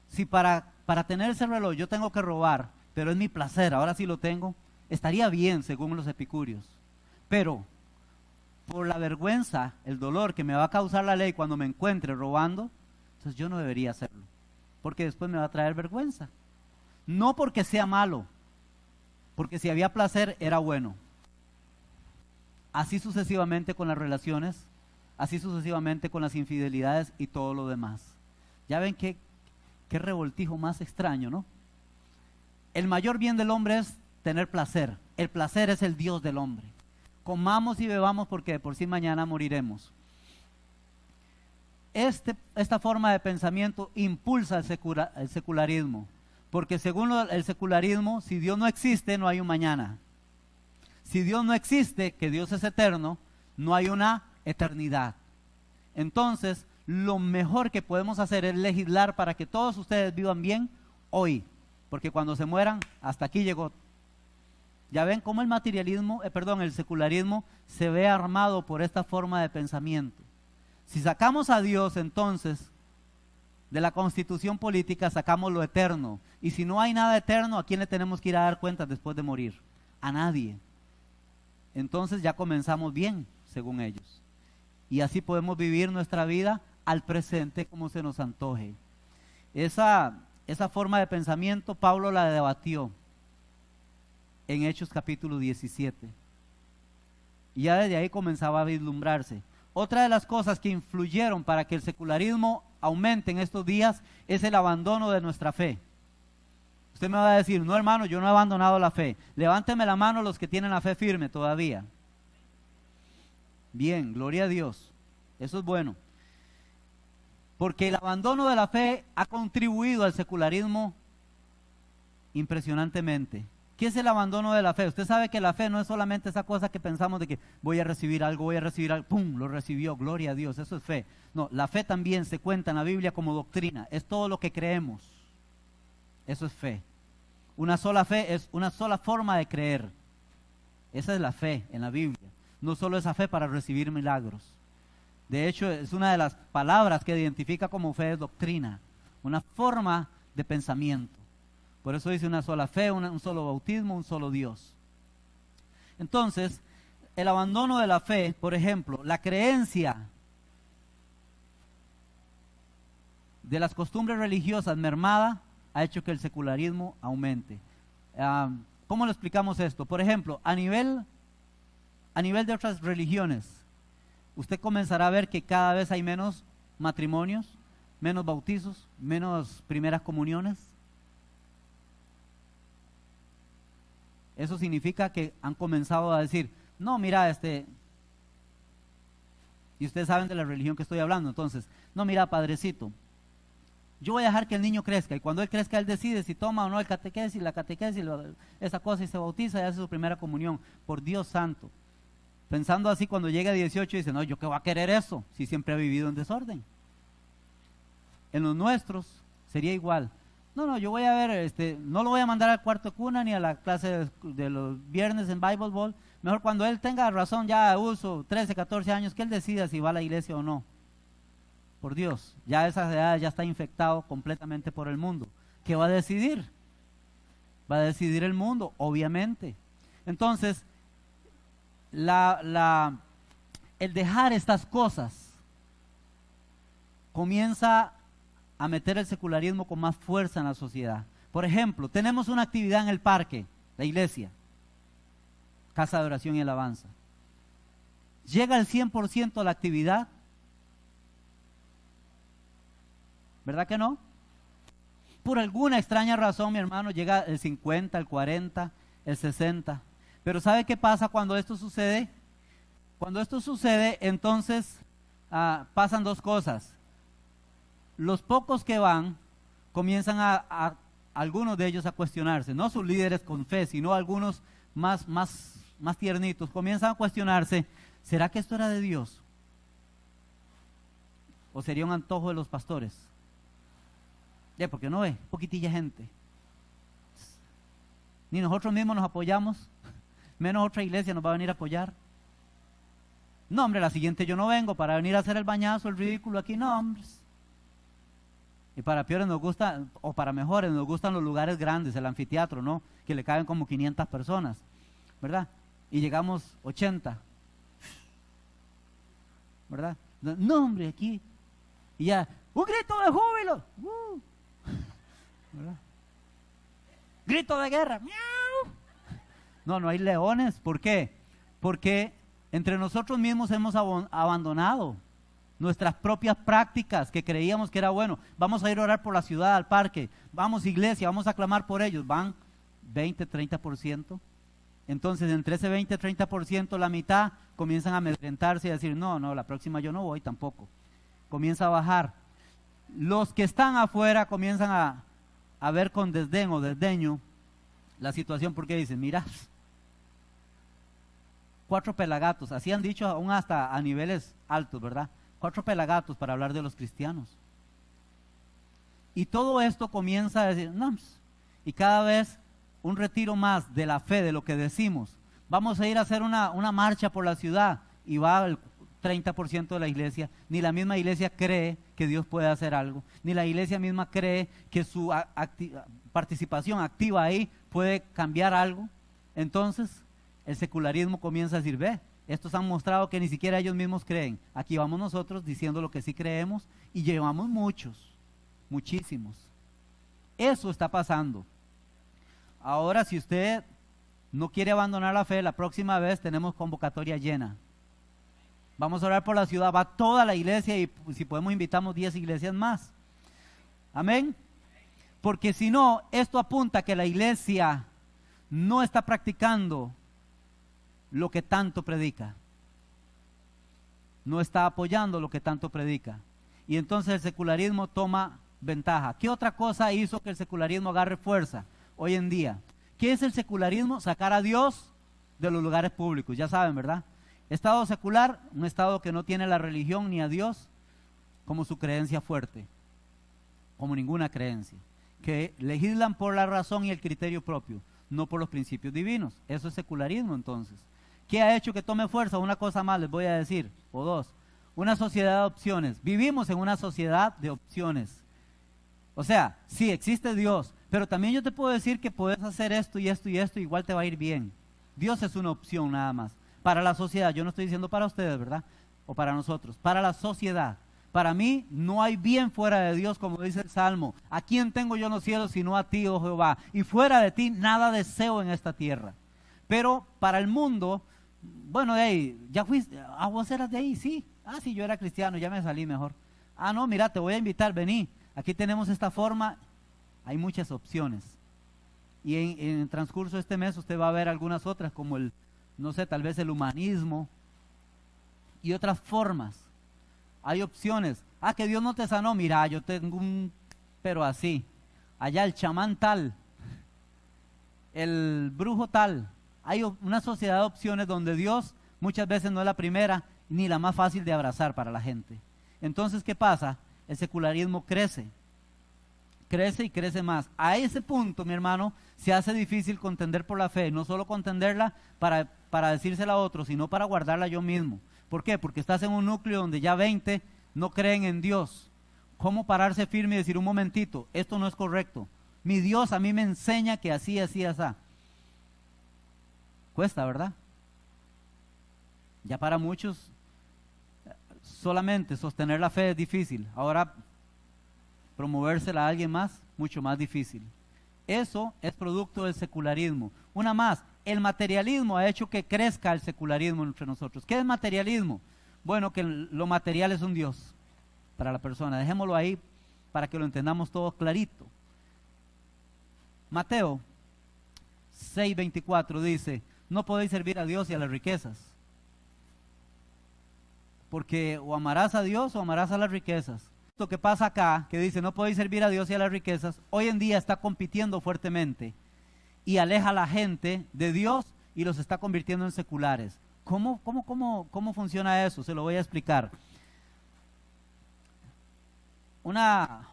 S1: Si para tener ese reloj yo tengo que robar, pero es mi placer, ahora sí lo tengo, estaría bien según los epicúreos. Pero por la vergüenza, el dolor que me va a causar la ley cuando me encuentre robando, entonces yo no debería hacerlo, porque después me va a traer vergüenza. No porque sea malo, porque si había placer era bueno. Así sucesivamente con las relaciones, así sucesivamente con las infidelidades y todo lo demás. Ya ven qué revoltijo más extraño, ¿no? El mayor bien del hombre es tener placer. El placer es el Dios del hombre. Comamos y bebamos porque de por sí mañana moriremos. Esta forma de pensamiento impulsa el secularismo, porque según el secularismo, si Dios no existe, no hay un mañana. Si Dios no existe, que Dios es eterno, no hay una eternidad. Entonces, lo mejor que podemos hacer es legislar para que todos ustedes vivan bien hoy, porque cuando se mueran, hasta aquí llegó. Ya ven cómo el secularismo se ve armado por esta forma de pensamiento. Si sacamos a Dios, entonces, de la constitución política, sacamos lo eterno. Y si no hay nada eterno, ¿a quién le tenemos que ir a dar cuentas después de morir? A nadie. Entonces ya comenzamos bien, según ellos. Y así podemos vivir nuestra vida al presente como se nos antoje. Esa forma de pensamiento Pablo la debatió en Hechos capítulo 17. Y ya desde ahí comenzaba a vislumbrarse. Otra de las cosas que influyeron para que el secularismo aumente en estos días es el abandono de nuestra fe. Usted me va a decir, no hermano, yo no he abandonado la fe. Levánteme la mano los que tienen la fe firme todavía. Bien, gloria a Dios. Eso es bueno. Porque el abandono de la fe ha contribuido al secularismo impresionantemente. ¿Qué es el abandono de la fe? Usted sabe que la fe no es solamente esa cosa que pensamos de que voy a recibir algo, ¡pum! Lo recibió, gloria a Dios, eso es fe. No, la fe también se cuenta en la Biblia como doctrina, es todo lo que creemos. Eso es fe. Una sola fe es una sola forma de creer. Esa es la fe en la Biblia. No solo esa fe para recibir milagros. De hecho, es una de las palabras que identifica como fe es doctrina. Una forma de pensamiento. Por eso dice una sola fe, un solo bautismo, un solo Dios. Entonces, el abandono de la fe, por ejemplo, la creencia de las costumbres religiosas mermada, ha hecho que el secularismo aumente. ¿Cómo lo explicamos esto? Por ejemplo, a nivel de otras religiones, usted comenzará a ver que cada vez hay menos matrimonios, menos bautizos, menos primeras comuniones. Eso significa que han comenzado a decir, no, mira, y ustedes saben de la religión que estoy hablando, entonces, no, mira, padrecito, yo voy a dejar que el niño crezca, y cuando él crezca, él decide si toma o no la catequesis, esa cosa, y se bautiza y hace su primera comunión, por Dios santo. Pensando así, cuando llega a 18, dice, no, yo qué voy a querer eso, si siempre ha vivido en desorden. En los nuestros sería igual. No, yo voy a ver, no lo voy a mandar al cuarto de cuna ni a la clase de los viernes en Bible Ball. Mejor cuando él tenga razón ya de uso, 13, 14 años, que él decida si va a la iglesia o no. Por Dios, ya a esa edad ya está infectado completamente por el mundo. ¿Qué va a decidir? Va a decidir el mundo, obviamente. Entonces, el dejar estas cosas comienza a meter el secularismo con más fuerza en la sociedad. Por ejemplo, tenemos una actividad en el parque, la iglesia, casa de oración y alabanza. Llega el 100% a la actividad, ¿verdad que no? Por alguna extraña razón, mi hermano, llega el 50, el 40, el 60. Pero ¿sabe qué pasa cuando esto sucede? Cuando esto sucede, entonces pasan dos cosas. Los pocos que van comienzan algunos de ellos a cuestionarse, no sus líderes con fe, sino algunos más tiernitos, comienzan a cuestionarse, ¿será que esto era de Dios? ¿O sería un antojo de los pastores? Porque no ve, poquitilla gente. Ni nosotros mismos nos apoyamos, menos otra iglesia nos va a venir a apoyar. No, hombre, la siguiente yo no vengo para venir a hacer el bañazo, el ridículo aquí, no, hombres. Y para peores nos gusta, o para mejores, nos gustan los lugares grandes, el anfiteatro, ¿no? Que le caben como 500 personas, ¿verdad? Y llegamos 80, ¿verdad? No, hombre, aquí. Y ya, un grito de júbilo, ¿verdad? Grito de guerra, ¡miau! No hay leones, ¿por qué? Porque entre nosotros mismos hemos abandonado nuestras propias prácticas que creíamos que era bueno. Vamos a ir a orar por la ciudad, al parque, vamos iglesia, vamos a clamar por ellos. Van 20, 30%. Entonces, entre ese 20, 30%, la mitad comienzan a amedrentarse y a decir, no, la próxima yo no voy tampoco. Comienza a bajar. Los que están afuera comienzan a ver con desdén o desdeño la situación porque dicen, mira, 4 pelagatos, así han dicho aún hasta a niveles altos, ¿verdad? 4 pelagatos para hablar de los cristianos. Y todo esto comienza a decir, no, y cada vez un retiro más de la fe, de lo que decimos. Vamos a ir a hacer una marcha por la ciudad y va el 30% de la iglesia. Ni la misma iglesia cree que Dios puede hacer algo, ni la iglesia misma cree que su participación activa ahí puede cambiar algo. Entonces el secularismo comienza a decir, ve, estos han mostrado que ni siquiera ellos mismos creen. Aquí vamos nosotros diciendo lo que sí creemos y llevamos muchísimos. Eso está pasando. Ahora, si usted no quiere abandonar la fe, la próxima vez tenemos convocatoria llena. Vamos a orar por la ciudad, va toda la iglesia y si podemos invitamos 10 iglesias más. Amén. Porque si no, esto apunta a que la iglesia no está practicando lo que tanto predica. No está apoyando lo que tanto predica. Y entonces el secularismo toma ventaja. ¿Qué otra cosa hizo que el secularismo agarre fuerza hoy en día? ¿Qué es el secularismo? Sacar a Dios de los lugares públicos, ya saben, ¿verdad? Estado secular, un estado que no tiene la religión ni a Dios como su creencia fuerte, como ninguna creencia, que legislan por la razón y el criterio propio, no por los principios divinos. Eso es secularismo entonces. ¿Qué ha hecho que tome fuerza? Una cosa más les voy a decir, o dos. Una sociedad de opciones. Vivimos en una sociedad de opciones. O sea, sí, existe Dios, pero también yo te puedo decir que puedes hacer esto y esto y esto, igual te va a ir bien. Dios es una opción nada más. Para la sociedad, yo no estoy diciendo para ustedes, ¿verdad? O para nosotros, para la sociedad. Para mí no hay bien fuera de Dios, como dice el Salmo. ¿A quién tengo yo en los cielos sino a ti, oh Jehová? Y fuera de ti nada deseo en esta tierra. Pero para el mundo, bueno, de ahí, ya fuiste, vos eras de ahí, sí. Sí, yo era cristiano, ya me salí mejor. No, mira, te voy a invitar, vení. Aquí tenemos esta forma, hay muchas opciones. Y en el transcurso de este mes usted va a ver algunas otras, como el, no sé, tal vez el humanismo y otras formas. Hay opciones. Que Dios no te sanó, mira, yo tengo pero así. Allá el chamán tal, el brujo tal. Hay una sociedad de opciones donde Dios muchas veces no es la primera ni la más fácil de abrazar para la gente. Entonces, ¿qué pasa? El secularismo crece y crece más. A ese punto, mi hermano, se hace difícil contender por la fe, no solo contenderla para decírsela a otros, sino para guardarla yo mismo. ¿Por qué? Porque estás en un núcleo donde ya 20 no creen en Dios. ¿Cómo pararse firme y decir un momentito, esto no es correcto? Mi Dios a mí me enseña que así, así. Cuesta, ¿verdad? Ya para muchos solamente sostener la fe es difícil. Ahora promovérsela a alguien más, mucho más difícil. Eso es producto del secularismo. Una más, el materialismo ha hecho que crezca el secularismo entre nosotros. ¿Qué es materialismo? Bueno, que lo material es un Dios para la persona. Dejémoslo ahí para que lo entendamos todos clarito. Mateo 6:24 dice, no podéis servir a Dios y a las riquezas. porque o amarás a Dios o amarás a las riquezas. Lo que pasa acá, que dice no podéis servir a Dios y a las riquezas, hoy en día está compitiendo fuertemente y aleja a la gente de Dios y los está convirtiendo en seculares. ¿Cómo funciona eso? Se lo voy a explicar. Una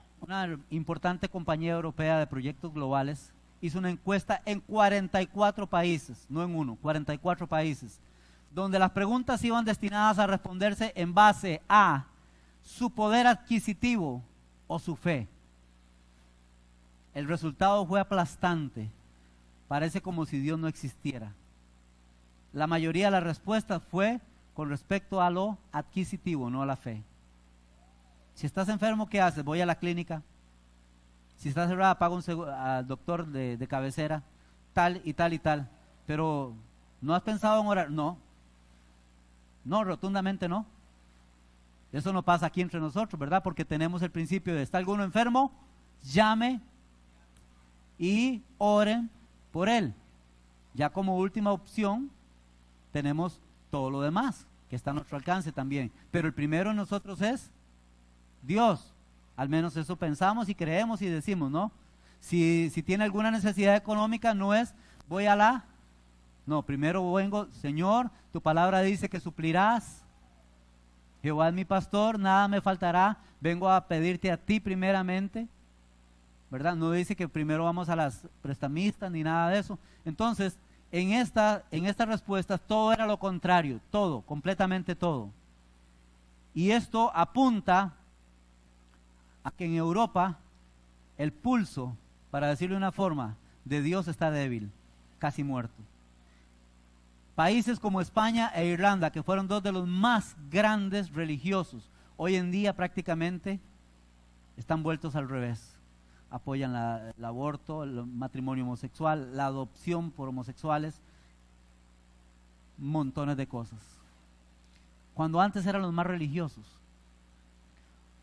S1: importante compañía europea de proyectos globales hizo una encuesta en 44 países, no en uno, 44 países, donde las preguntas iban destinadas a responderse en base a su poder adquisitivo o su fe. El resultado fue aplastante. Parece como si Dios no existiera. La mayoría de las respuestas fue con respecto a lo adquisitivo, no a la fe. Si estás enfermo, ¿qué haces? Voy a la clínica. Si estás cerrada, pago al doctor de cabecera, tal y tal y tal. Pero, ¿no has pensado en orar? No. No, rotundamente no. Eso no pasa aquí entre nosotros, ¿verdad? Porque tenemos el principio de, ¿está alguno enfermo? Llame y oren por él. Ya como última opción, tenemos todo lo demás, que está a nuestro alcance también. Pero el primero en nosotros es Dios. Al menos eso pensamos y creemos y decimos, ¿no? Si tiene alguna necesidad económica, no es, no, primero vengo, Señor, tu palabra dice que suplirás. Jehová es mi pastor, nada me faltará. Vengo a pedirte a ti primeramente, ¿verdad? No dice que primero vamos a las prestamistas ni nada de eso. Entonces, en esta respuesta todo era lo contrario, todo, completamente todo. Y esto apunta a que en Europa el pulso, para decirlo de una forma, de Dios está débil, casi muerto. Países como España e Irlanda, que fueron dos de los más grandes religiosos, hoy en día prácticamente están vueltos al revés. Apoyan el aborto, el matrimonio homosexual, la adopción por homosexuales, montones de cosas. Cuando antes eran los más religiosos,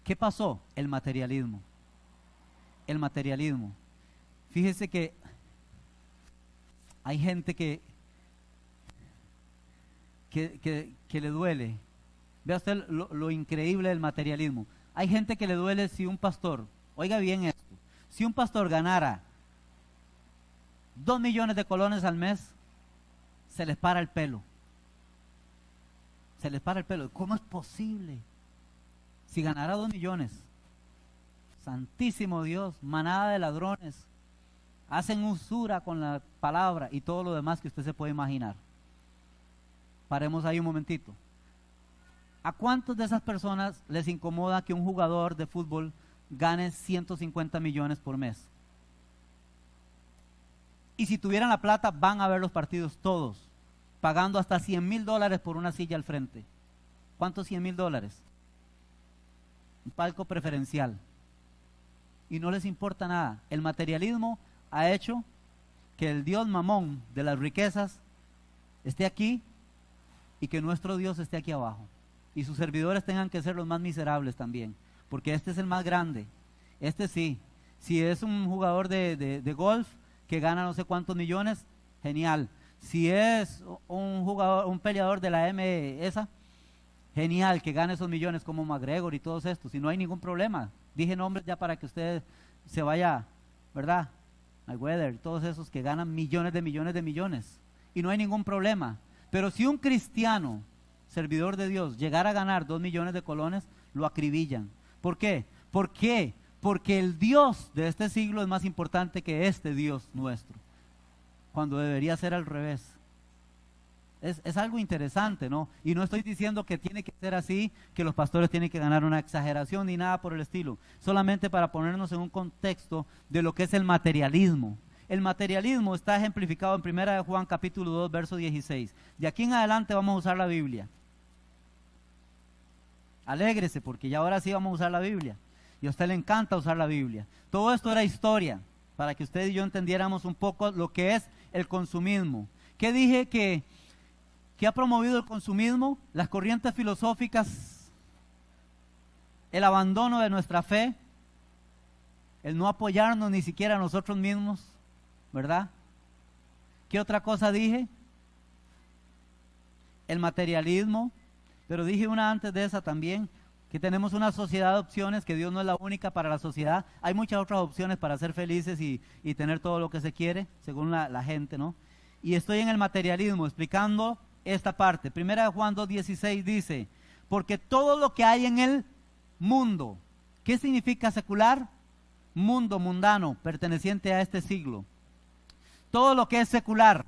S1: ¿qué pasó? El materialismo. El materialismo. Fíjese que hay gente que le duele. Vea usted lo increíble del materialismo. Hay gente que le duele si un pastor, oiga bien esto, si un pastor ganara 2 millones de colones al mes, se les para el pelo. Se les para el pelo. ¿Cómo es posible? Si ganara 2 millones, santísimo Dios, manada de ladrones, hacen usura con la palabra y todo lo demás que usted se puede imaginar. Paremos ahí un momentito. ¿A cuántas de esas personas les incomoda que un jugador de fútbol gane 150 millones por mes? Y si tuvieran la plata, van a ver los partidos todos, pagando hasta $100,000 por una silla al frente. ¿Cuántos $100,000? Un palco preferencial. Y no les importa nada. El materialismo ha hecho que el Dios mamón de las riquezas esté aquí y que nuestro Dios esté aquí abajo. Y sus servidores tengan que ser los más miserables también. Porque este es el más grande. Este sí. Si es un jugador de golf que gana no sé cuántos millones, genial. Si es un peleador de la esa, genial, que gane esos millones como McGregor y todos estos. Y no hay ningún problema. Dije nombres ya para que usted se vaya, ¿verdad? Mayweather, todos esos que ganan millones de millones de millones. Y no hay ningún problema. Pero si un cristiano, servidor de Dios, llegara a ganar 2 millones de colones, lo acribillan. ¿Por qué? ¿Por qué? Porque el Dios de este siglo es más importante que este Dios nuestro, cuando debería ser al revés. Es algo interesante, ¿no? Y no estoy diciendo que tiene que ser así, que los pastores tienen que ganar una exageración ni nada por el estilo, solamente para ponernos en un contexto de lo que es el materialismo. El materialismo está ejemplificado en 1 Juan capítulo 2, verso 16. De aquí en adelante vamos a usar la Biblia. Alégrese, porque ya ahora sí vamos a usar la Biblia. Y a usted le encanta usar la Biblia. Todo esto era historia, para que usted y yo entendiéramos un poco lo que es el consumismo. ¿Qué dije que ha promovido el consumismo? Las corrientes filosóficas, el abandono de nuestra fe, el no apoyarnos ni siquiera a nosotros mismos, ¿verdad? ¿Qué otra cosa dije? El materialismo, pero dije una antes de esa también, que tenemos una sociedad de opciones, que Dios no es la única para la sociedad. Hay muchas otras opciones para ser felices y tener todo lo que se quiere, según la gente, ¿no? Y estoy en el materialismo, explicando esta parte. Primera de Juan 2:16 dice, porque todo lo que hay en el mundo, ¿qué significa secular? Mundo, mundano, perteneciente a este siglo. Todo lo que es secular,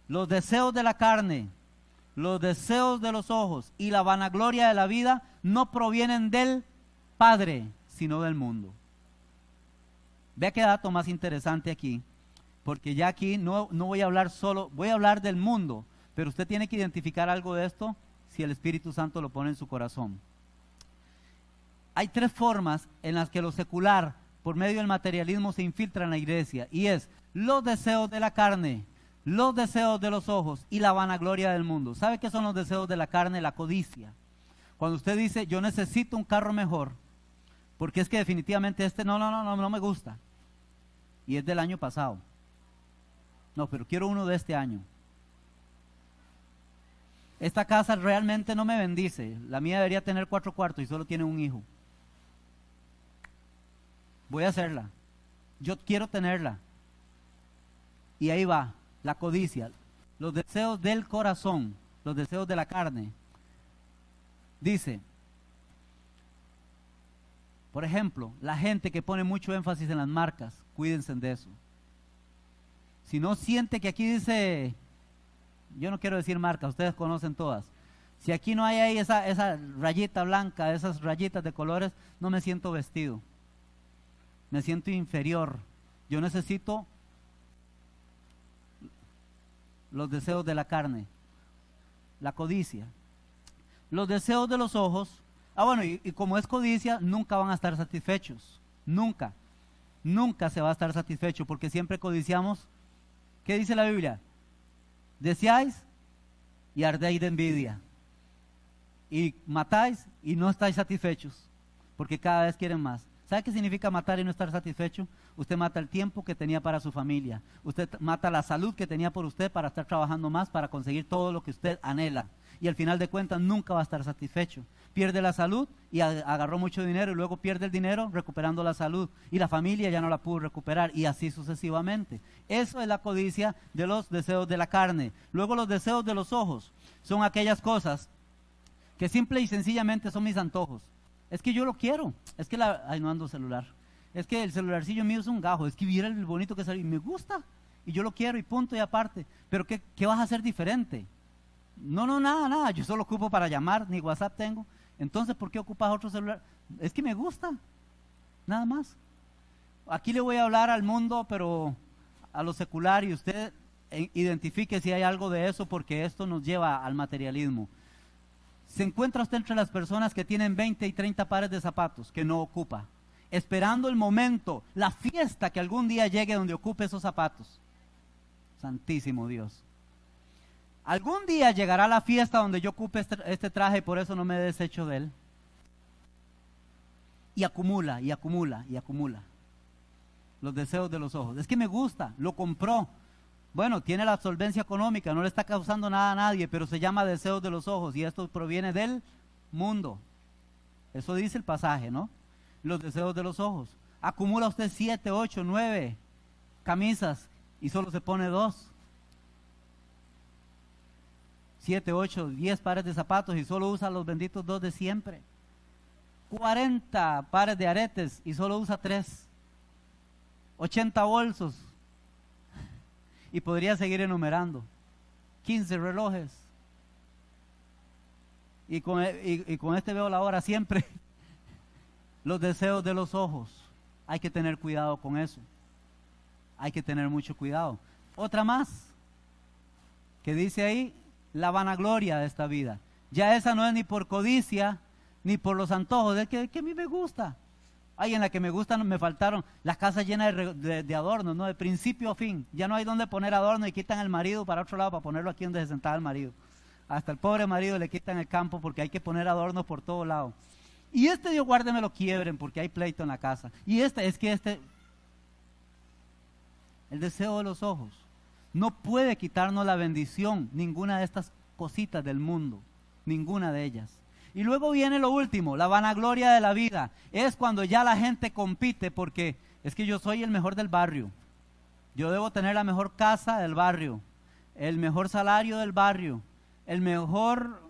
S1: los deseos de la carne, los deseos de los ojos y la vanagloria de la vida no provienen del Padre, sino del mundo. Vea qué dato más interesante aquí, porque ya aquí no voy a hablar solo, voy a hablar del mundo, pero usted tiene que identificar algo de esto si el Espíritu Santo lo pone en su corazón. Hay tres formas en las que lo secular, por medio del materialismo, se infiltra en la iglesia, y es los deseos de la carne, los deseos de los ojos y la vanagloria del mundo. ¿Sabe qué son los deseos de la carne? La codicia. Cuando usted dice, yo necesito un carro mejor, porque es que definitivamente este no me gusta, y es del año pasado. No, pero quiero uno de este año. Esta casa realmente no me bendice. La mía debería tener 4 cuartos y solo tiene un hijo. Voy a hacerla. Yo quiero tenerla. Y ahí va, la codicia, los deseos del corazón, los deseos de la carne. Dice, por ejemplo, la gente que pone mucho énfasis en las marcas, cuídense de eso. Si no siente que aquí dice, yo no quiero decir marca, ustedes conocen todas. Si aquí no hay ahí esa rayita blanca, esas rayitas de colores, no me siento vestido. Me siento inferior. Yo necesito los deseos de la carne, la codicia. Los deseos de los ojos, bueno, y como es codicia, nunca van a estar satisfechos. Nunca se va a estar satisfecho, porque siempre codiciamos. ¿Qué dice la Biblia? Deseáis y ardéis de envidia, y matáis y no estáis satisfechos, porque cada vez quieren más. ¿Sabe qué significa matar y no estar satisfecho? Usted mata el tiempo que tenía para su familia, usted mata la salud que tenía por usted para estar trabajando más, para conseguir todo lo que usted anhela, y al final de cuentas nunca va a estar satisfecho. Pierde la salud y agarró mucho dinero, y luego pierde el dinero recuperando la salud, y la familia ya no la pudo recuperar, y así sucesivamente. Eso es la codicia de los deseos de la carne. Luego los deseos de los ojos son aquellas cosas que simple y sencillamente son mis antojos. Es que yo lo quiero, es que no ando celular, es que el celularcillo mío es un gajo, es que viera el bonito que salió y me gusta, y yo lo quiero y punto y aparte. Pero ¿qué vas a hacer diferente? No, nada, yo solo ocupo para llamar, ni WhatsApp tengo. Entonces, ¿por qué ocupas otro celular? Es que me gusta, nada más. Aquí le voy a hablar al mundo, pero a lo secular, y usted identifique si hay algo de eso, porque esto nos lleva al materialismo. ¿Se encuentra usted entre las personas que tienen 20 y 30 pares de zapatos que no ocupa, esperando el momento, la fiesta que algún día llegue donde ocupe esos zapatos? Santísimo Dios. Algún día llegará la fiesta donde yo ocupe este traje, y por eso no me desecho de él. Y acumula, y acumula, y acumula. Los deseos de los ojos. Es que me gusta, lo compró. Bueno, tiene la solvencia económica, no le está causando nada a nadie, pero se llama deseos de los ojos, y esto proviene del mundo. Eso dice el pasaje, ¿no? Los deseos de los ojos. Acumula usted 7, 8, 9 camisas y solo se pone 2. 7, 8, 10 pares de zapatos y solo usa los benditos 2 de siempre. 40 pares de aretes y solo usa 3. 80 bolsos. Y podría seguir enumerando. 15 relojes. Y con este veo la hora siempre. Los deseos de los ojos. Hay que tener cuidado con eso. Hay que tener mucho cuidado. Otra más. Que dice ahí, la vanagloria de esta vida. Ya esa no es ni por codicia, ni por los antojos. Es que a mí me gusta. Ay, en la que me gustan me faltaron las casas llenas de adornos, ¿no? De principio a fin. Ya no hay donde poner adornos y quitan al marido para otro lado para ponerlo aquí donde se sentaba el marido. Hasta el pobre marido le quitan el campo porque hay que poner adornos por todo lado. Y Dios guarde, me lo quiebren porque hay pleito en la casa. Y el deseo de los ojos no puede quitarnos la bendición, ninguna de estas cositas del mundo, ninguna de ellas. Y luego viene lo último, la vanagloria de la vida. Es cuando ya la gente compite porque es que yo soy el mejor del barrio. Yo debo tener la mejor casa del barrio, el mejor salario del barrio, el mejor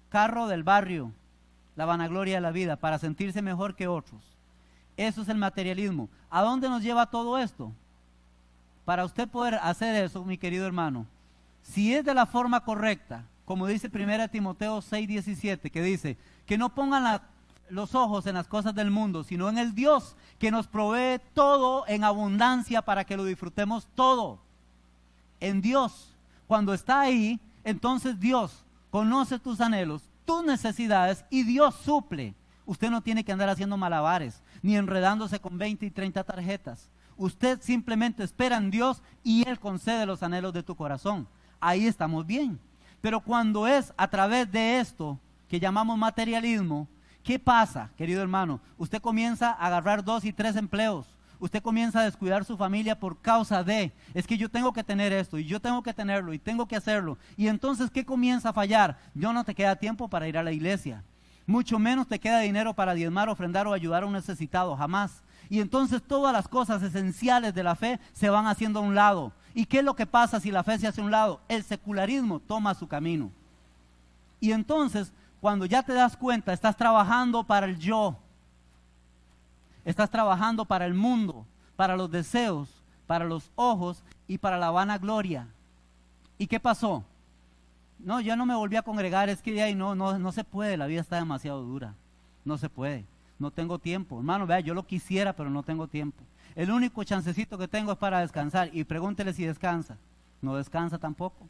S1: carro del barrio. La vanagloria de la vida, para sentirse mejor que otros. Eso es el materialismo. ¿A dónde nos lleva todo esto? Para usted poder hacer eso, mi querido hermano, si es de la forma correcta, como dice 1 Timoteo 6:17, que dice que no pongan los ojos en las cosas del mundo, sino en el Dios que nos provee todo en abundancia para que lo disfrutemos todo. En Dios, cuando está ahí, entonces Dios conoce tus anhelos, tus necesidades y Dios suple. Usted no tiene que andar haciendo malabares, ni enredándose con 20 y 30 tarjetas. Usted simplemente espera en Dios y Él concede los anhelos de tu corazón. Ahí estamos bien. Pero cuando es a través de esto que llamamos materialismo, ¿qué pasa, querido hermano? Usted comienza a agarrar 2 y 3 empleos. Usted comienza a descuidar su familia por causa de, es que yo tengo que tener esto, y yo tengo que tenerlo, y tengo que hacerlo. Y entonces, ¿qué comienza a fallar? No te queda tiempo para ir a la iglesia. Mucho menos te queda dinero para diezmar, ofrendar o ayudar a un necesitado, jamás. Y entonces todas las cosas esenciales de la fe se van haciendo a un lado. ¿Y qué es lo que pasa si la fe se hace a un lado? El secularismo toma su camino. Y entonces, cuando ya te das cuenta, estás trabajando para el yo. Estás trabajando para el mundo, para los deseos, para los ojos y para la vanagloria. ¿Y qué pasó? No, yo no me volví a congregar, es que ahí no se puede, la vida está demasiado dura. No se puede, no tengo tiempo. Hermano, vea, yo lo quisiera, pero no tengo tiempo. El único chancecito que tengo es para descansar. Y pregúntele si descansa. No descansa tampoco.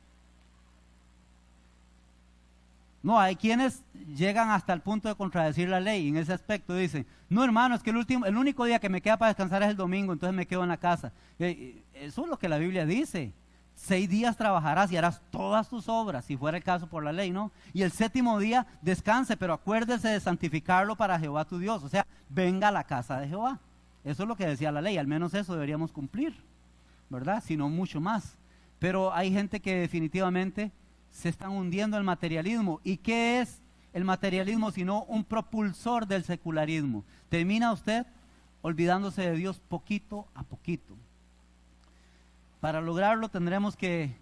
S1: No, hay quienes llegan hasta el punto de contradecir la ley. Y en ese aspecto dicen, no hermano, es que el único día que me queda para descansar es el domingo, entonces me quedo en la casa. Eso es lo que la Biblia dice. 6 días trabajarás y harás todas tus obras, si fuera el caso por la ley, ¿no? Y el 7º día descanse, pero acuérdese de santificarlo para Jehová tu Dios. O sea, venga a la casa de Jehová. Eso es lo que decía la ley, al menos eso deberíamos cumplir, ¿verdad? Si no mucho más. Pero hay gente que definitivamente se están hundiendo en el materialismo. ¿Y qué es el materialismo sino un propulsor del secularismo? Termina usted olvidándose de Dios poquito a poquito. Para lograrlo tendremos que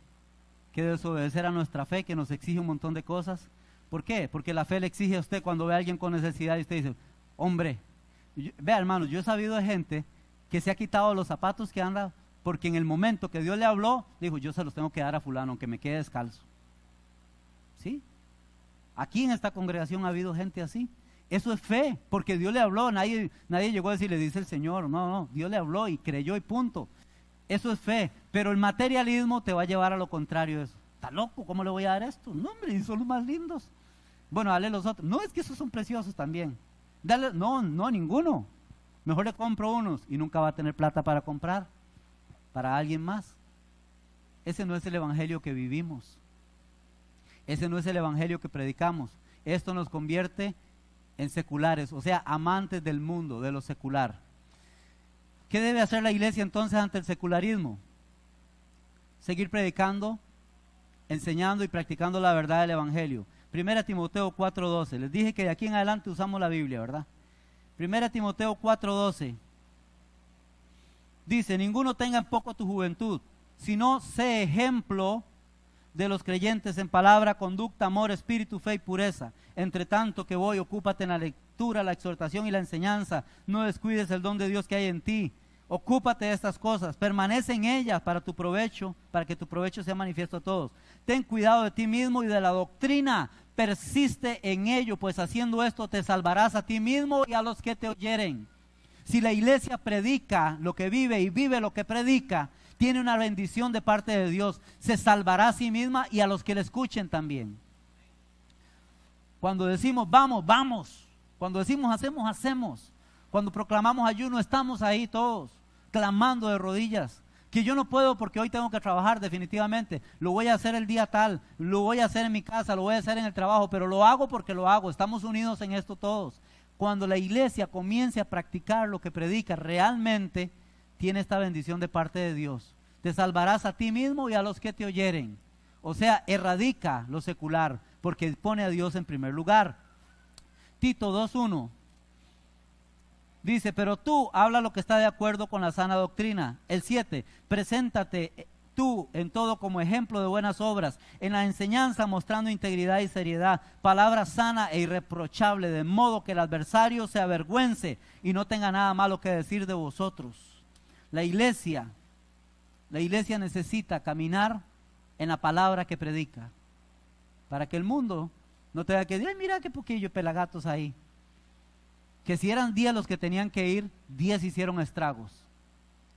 S1: desobedecer a nuestra fe, que nos exige un montón de cosas. ¿Por qué? Porque la fe le exige a usted cuando ve a alguien con necesidad y usted dice, hombre, vea hermanos, yo he sabido de gente que se ha quitado los zapatos que anda porque en el momento que Dios le habló, dijo, yo se los tengo que dar a fulano, aunque me quede descalzo. ¿Sí? Aquí en esta congregación ha habido gente así. Eso es fe, porque Dios le habló, nadie llegó a decirle, dice el Señor, no, Dios le habló y creyó y punto. Eso es fe, pero el materialismo te va a llevar a lo contrario de eso. ¿Está loco? ¿Cómo le voy a dar esto? No, hombre, y son los más lindos. Bueno, dale los otros. No, es que esos son preciosos también. Dale, no, ninguno. Mejor le compro unos y nunca va a tener plata para comprar para alguien más. Ese no es el evangelio que vivimos. Ese no es el evangelio que predicamos. Esto nos convierte en seculares, o sea, amantes del mundo, de lo secular. ¿Qué debe hacer la iglesia entonces ante el secularismo? Seguir predicando, enseñando y practicando la verdad del evangelio. 1 Timoteo 4:12. Les dije que de aquí en adelante usamos la Biblia, ¿verdad? 1 Timoteo 4:12. Dice, ninguno tenga en poco tu juventud, sino sé ejemplo de los creyentes en palabra, conducta, amor, espíritu, fe y pureza. Entre tanto que voy, ocúpate en la lectura, la exhortación y la enseñanza. No descuides el don de Dios que hay en ti. Ocúpate de estas cosas, permanece en ellas para tu provecho, para que tu provecho sea manifiesto a todos. Ten cuidado de ti mismo y de la doctrina, persiste en ello, pues haciendo esto te salvarás a ti mismo y a los que te oyeren. Si la iglesia predica lo que vive y vive lo que predica, tiene una bendición de parte de Dios, se salvará a sí misma y a los que le escuchen también. Cuando decimos vamos, vamos. Cuando decimos hacemos, hacemos. Cuando proclamamos ayuno, estamos ahí todos, clamando de rodillas, que yo no puedo porque hoy tengo que trabajar definitivamente, lo voy a hacer el día tal, lo voy a hacer en mi casa, lo voy a hacer en el trabajo, pero lo hago porque lo hago, estamos unidos en esto todos. Cuando la iglesia comience a practicar lo que predica, realmente tiene esta bendición de parte de Dios. Te salvarás a ti mismo y a los que te oyeren. O sea, erradica lo secular porque pone a Dios en primer lugar. Tito 2:1 dice, pero tú habla lo que está de acuerdo con la sana doctrina. El 7, preséntate tú en todo como ejemplo de buenas obras, en la enseñanza mostrando integridad y seriedad, palabra sana e irreprochable, de modo que el adversario se avergüence y no tenga nada malo que decir de vosotros. La iglesia necesita caminar en la palabra que predica, para que el mundo no tenga que decir, ay, mira qué poquillo pelagatos ahí. Que si eran 10 los que tenían que ir, 10 hicieron estragos.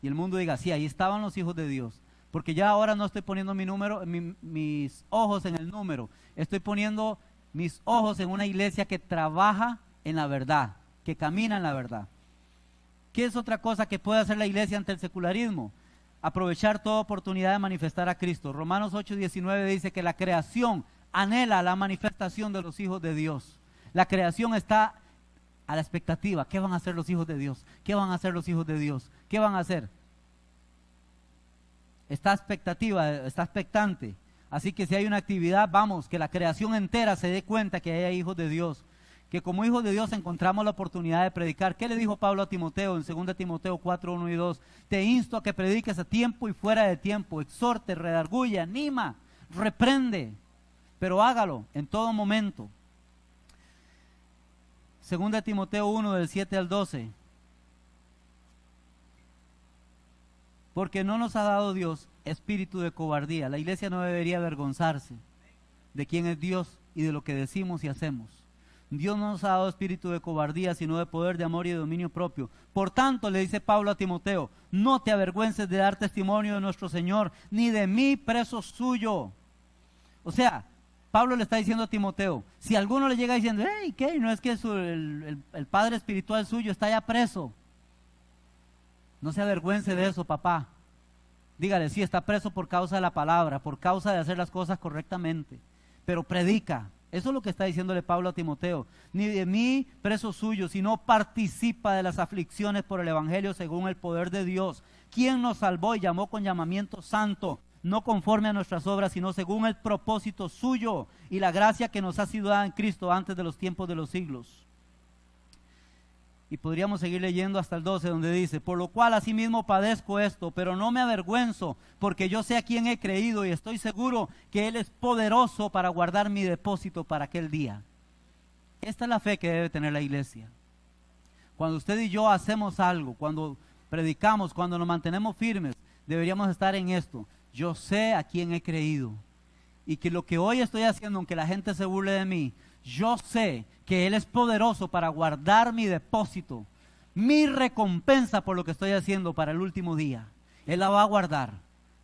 S1: Y el mundo diga, sí, ahí estaban los hijos de Dios. Porque ya ahora no estoy poniendo mis ojos en el número. Estoy poniendo mis ojos en una iglesia que trabaja en la verdad, que camina en la verdad. ¿Qué es otra cosa que puede hacer la iglesia ante el secularismo? Aprovechar toda oportunidad de manifestar a Cristo. Romanos 8:19 dice que la creación anhela la manifestación de los hijos de Dios. La creación está a la expectativa. ¿Qué van a hacer los hijos de Dios? ¿Qué van a hacer los hijos de Dios? ¿Qué van a hacer? Está expectativa, está expectante. Así que si hay una actividad, vamos, que la creación entera se dé cuenta que hay hijos de Dios. Que como hijos de Dios encontramos la oportunidad de predicar. ¿Qué le dijo Pablo a Timoteo en 2 Timoteo 4:1 y 2? Te insto a que prediques a tiempo y fuera de tiempo. Exhorte, redarguye, anima, reprende. Pero hágalo en todo momento. 2 Timoteo 1 del 7 al 12. Porque no nos ha dado Dios espíritu de cobardía. La iglesia no debería avergonzarse de quién es Dios y de lo que decimos y hacemos. Dios no nos ha dado espíritu de cobardía, sino de poder, de amor y de dominio propio. Por tanto, le dice Pablo a Timoteo, no te avergüences de dar testimonio de nuestro Señor, ni de mí, preso suyo. O sea, Pablo le está diciendo a Timoteo, si alguno le llega diciendo, hey, ¿qué? No es que el padre espiritual suyo está ya preso. No se avergüence de eso, papá. Dígale, sí, está preso por causa de la palabra, por causa de hacer las cosas correctamente. Pero predica. Eso es lo que está diciéndole Pablo a Timoteo. Ni de mí, preso suyo, sino participa de las aflicciones por el evangelio según el poder de Dios, quien nos salvó y llamó con llamamiento santo, no conforme a nuestras obras, sino según el propósito suyo y la gracia que nos ha sido dada en Cristo antes de los tiempos de los siglos. Y podríamos seguir leyendo hasta el 12, donde dice, por lo cual asimismo padezco esto, pero no me avergüenzo, porque yo sé a quién he creído y estoy seguro que Él es poderoso para guardar mi depósito para aquel día. Esta es la fe que debe tener la iglesia. Cuando usted y yo hacemos algo, cuando predicamos, cuando nos mantenemos firmes, deberíamos estar en esto. Yo sé a quién he creído y que lo que hoy estoy haciendo, aunque la gente se burle de mí, yo sé que Él es poderoso para guardar mi depósito, mi recompensa por lo que estoy haciendo para el último día. Él la va a guardar.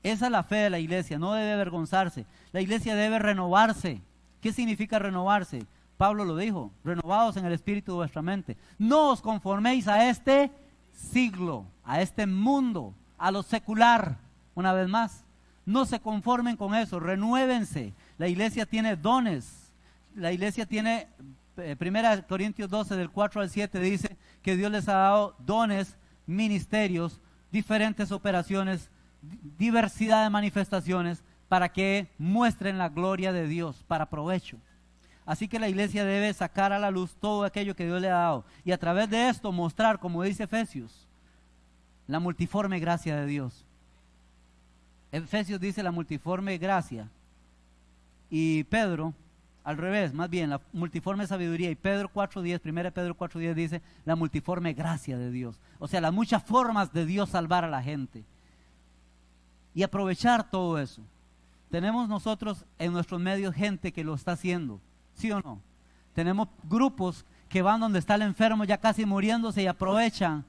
S1: Esa es la fe de la iglesia, no debe avergonzarse. La iglesia debe renovarse. ¿Qué significa renovarse? Pablo lo dijo, renovados en el espíritu de vuestra mente. No os conforméis a este siglo, a este mundo, a lo secular. Una vez más, no se conformen con eso, renuévense. La iglesia tiene dones. La iglesia tiene, 1 Corintios 12 del 4 al 7 dice que Dios les ha dado dones, ministerios, diferentes operaciones, diversidad de manifestaciones para que muestren la gloria de Dios para provecho. Así que la iglesia debe sacar a la luz todo aquello que Dios le ha dado y a través de esto mostrar, como dice Efesios, la multiforme gracia de Dios. Efesios dice la multiforme gracia y Pedro al revés, más bien, la multiforme sabiduría. Y Pedro 4.10, 1 Pedro 4.10 dice la multiforme gracia de Dios. O sea, las muchas formas de Dios salvar a la gente. Y aprovechar todo eso. Tenemos nosotros en nuestros medios gente que lo está haciendo, ¿sí o no? Tenemos grupos que van donde está el enfermo ya casi muriéndose y aprovechan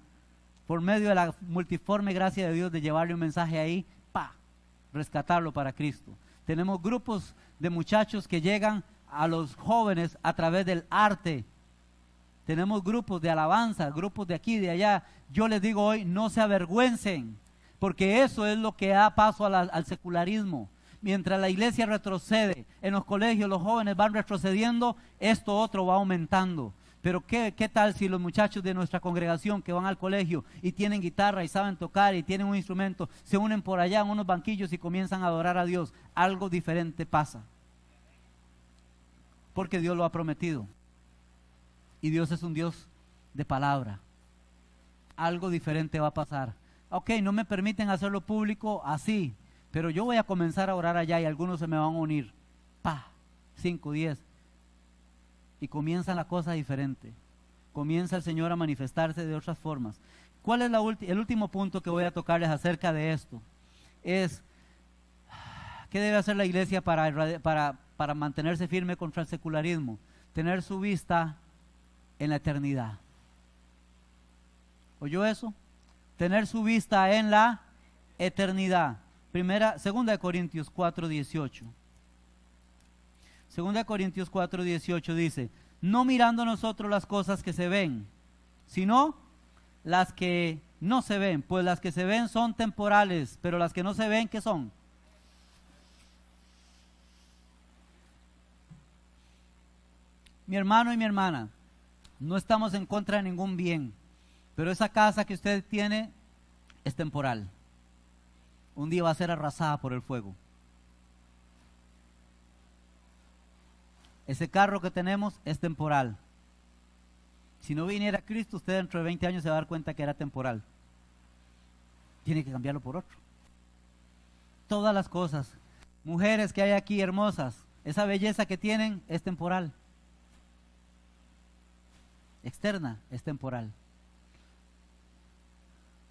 S1: por medio de la multiforme gracia de Dios de llevarle un mensaje ahí, rescatarlo para Cristo. Tenemos grupos de muchachos que llegan a los jóvenes a través del arte. Tenemos grupos de alabanza, grupos de aquí, de allá. Yo les digo hoy, no se avergüencen, porque eso es lo que da paso al secularismo. Mientras la iglesia retrocede, en los colegios los jóvenes van retrocediendo, esto otro va aumentando. Pero ¿qué tal si los muchachos de nuestra congregación que van al colegio y tienen guitarra y saben tocar y tienen un instrumento, se unen por allá en unos banquillos y comienzan a adorar a Dios? Algo diferente pasa. Porque Dios lo ha prometido. Y Dios es un Dios de palabra. Algo diferente va a pasar. Ok, no me permiten hacerlo público así, pero yo voy a comenzar a orar allá y algunos se me van a unir. 5, 10. Y comienza la cosa diferente. Comienza el Señor a manifestarse de otras formas. ¿Cuál es el último punto que voy a tocarles acerca de esto? Es, ¿qué debe hacer la iglesia para mantenerse firme contra el secularismo? Tener su vista en la eternidad. ¿Oyó eso? Tener su vista en la eternidad. Segunda de Corintios 4:18. Segunda de Corintios 4:18 dice: no mirando nosotros las cosas que se ven, sino las que no se ven, pues las que se ven son temporales, pero las que no se ven, ¿qué son? Mi hermano y mi hermana, no estamos en contra de ningún bien, pero esa casa que usted tiene es temporal. Un día va a ser arrasada por el fuego. Ese carro que tenemos es temporal. Si no viniera Cristo, usted dentro de 20 años se va a dar cuenta que era temporal. Tiene que cambiarlo por otro. Todas las cosas, mujeres que hay aquí hermosas, esa belleza que tienen es temporal. Externa es temporal.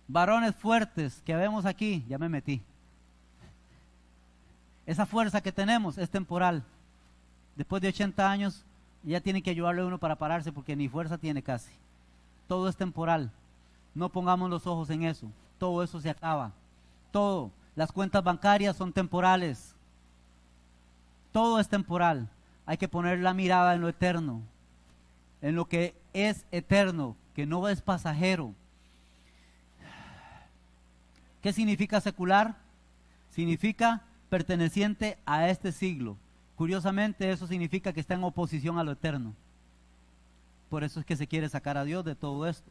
S1: Varones fuertes que vemos aquí, ya me metí. Esa fuerza que tenemos es temporal. Después de 80 años ya tienen que ayudarle a uno para pararse porque ni fuerza tiene casi. Todo es temporal. No pongamos los ojos en eso. Todo eso se acaba. Todo. Las cuentas bancarias son temporales. Todo es temporal. Hay que poner la mirada en lo eterno. En lo que es eterno, que no es pasajero. ¿Qué significa secular? Significa perteneciente a este siglo. Curiosamente, eso significa que está en oposición a lo eterno. Por eso es que se quiere sacar a Dios de todo esto.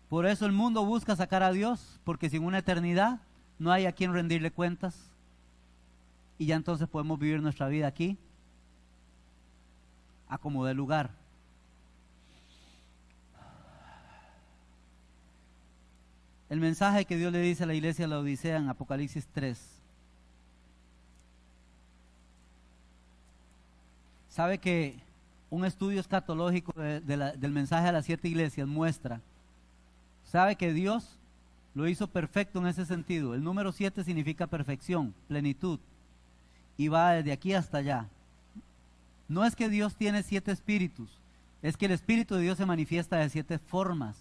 S1: Por eso el mundo busca sacar a Dios, porque sin una eternidad no hay a quien rendirle cuentas. Y ya entonces podemos vivir nuestra vida aquí, a como dé lugar. El mensaje que Dios le dice a la iglesia de la Odisea en Apocalipsis 3. ¿Sabe que un estudio escatológico del mensaje a las 7 iglesias muestra? ¿Sabe que Dios lo hizo perfecto en ese sentido? El número 7 significa perfección, plenitud, y va desde aquí hasta allá. No es que Dios tiene 7 espíritus, es que el Espíritu de Dios se manifiesta de 7 formas.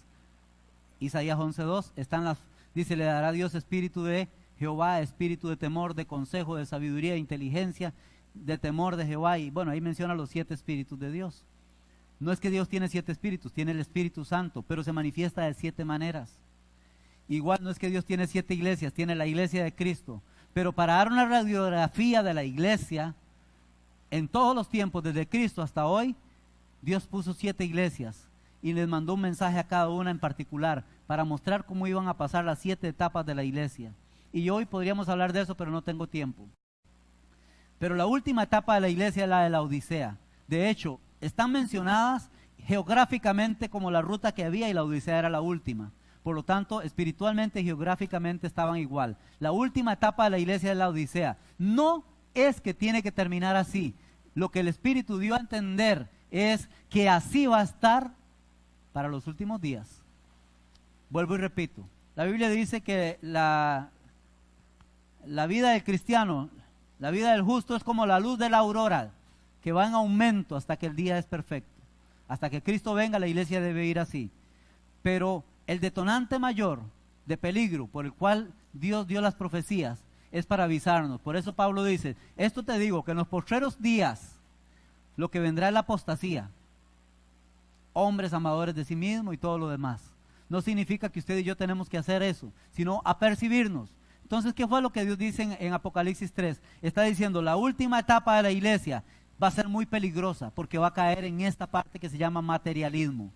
S1: Isaías 11:2 dice: le dará Dios espíritu de Jehová, espíritu de temor, de consejo, de sabiduría, de inteligencia, de temor de Jehová. Y bueno, ahí menciona los 7 espíritus de Dios. No es que Dios tiene 7 espíritus, tiene el Espíritu Santo, pero se manifiesta de 7 maneras. Igual no es que Dios tiene 7 iglesias, tiene la iglesia de Cristo. Pero para dar una radiografía de la iglesia, en todos los tiempos, desde Cristo hasta hoy, Dios puso 7 iglesias y les mandó un mensaje a cada una en particular para mostrar cómo iban a pasar las 7 etapas de la iglesia. Y hoy podríamos hablar de eso, pero no tengo tiempo. Pero la última etapa de la iglesia es la de la Odisea. De hecho, están mencionadas geográficamente como la ruta que había, y la Odisea era la última. Por lo tanto, espiritualmente y geográficamente estaban igual. La última etapa de la iglesia es la Odisea. No es que tiene que terminar así. Lo que el Espíritu dio a entender es que así va a estar para los últimos días. Vuelvo y repito. La Biblia dice que la vida del cristiano, la vida del justo es como la luz de la aurora, que va en aumento hasta que el día es perfecto. Hasta que Cristo venga, la iglesia debe ir así. Pero el detonante mayor de peligro por el cual Dios dio las profecías es para avisarnos. Por eso Pablo dice: esto te digo, que en los postreros días lo que vendrá es la apostasía. Hombres amadores de sí mismos y todo lo demás. No significa que usted y yo tenemos que hacer eso, sino apercibirnos. Entonces, ¿qué fue lo que Dios dice en Apocalipsis 3? Está diciendo: la última etapa de la iglesia va a ser muy peligrosa porque va a caer en esta parte que se llama materialismo.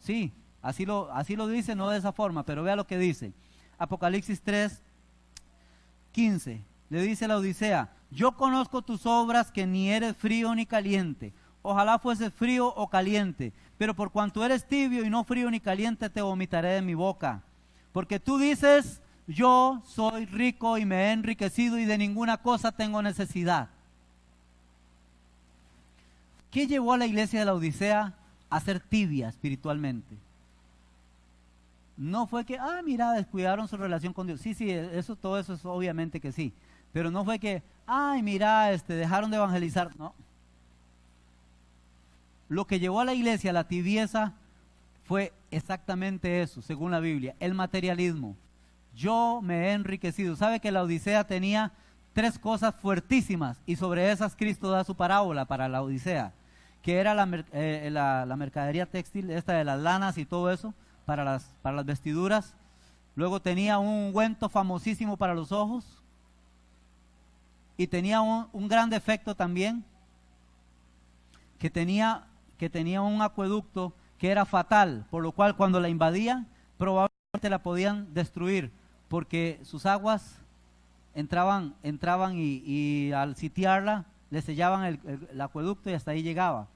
S1: Sí, así lo dice, no de esa forma, pero vea lo que dice. Apocalipsis 3:15, le dice a la Odisea: yo conozco tus obras, que ni eres frío ni caliente. Ojalá fuese frío o caliente, pero por cuanto eres tibio y no frío ni caliente, te vomitaré de mi boca. Porque tú dices: yo soy rico y me he enriquecido y de ninguna cosa tengo necesidad. ¿Qué llevó a la iglesia de la Odisea a ser tibia espiritualmente? No fue que, mira, descuidaron su relación con Dios. Sí, todo eso es obviamente que sí. Pero no fue que, mira, dejaron de evangelizar. No. Lo que llevó a la iglesia a la tibieza fue exactamente eso, según la Biblia, el materialismo. Yo me he enriquecido. ¿Sabe que la Odisea tenía 3 cosas fuertísimas? Y sobre esas Cristo da su parábola para la Odisea, que era la mercadería textil, esta de las lanas y todo eso, para las vestiduras. Luego tenía un ungüento famosísimo para los ojos. Y tenía un gran defecto también, que tenía un acueducto que era fatal, por lo cual cuando la invadían, probablemente la podían destruir, porque sus aguas entraban y al sitiarla, le sellaban el acueducto y hasta ahí llegaba.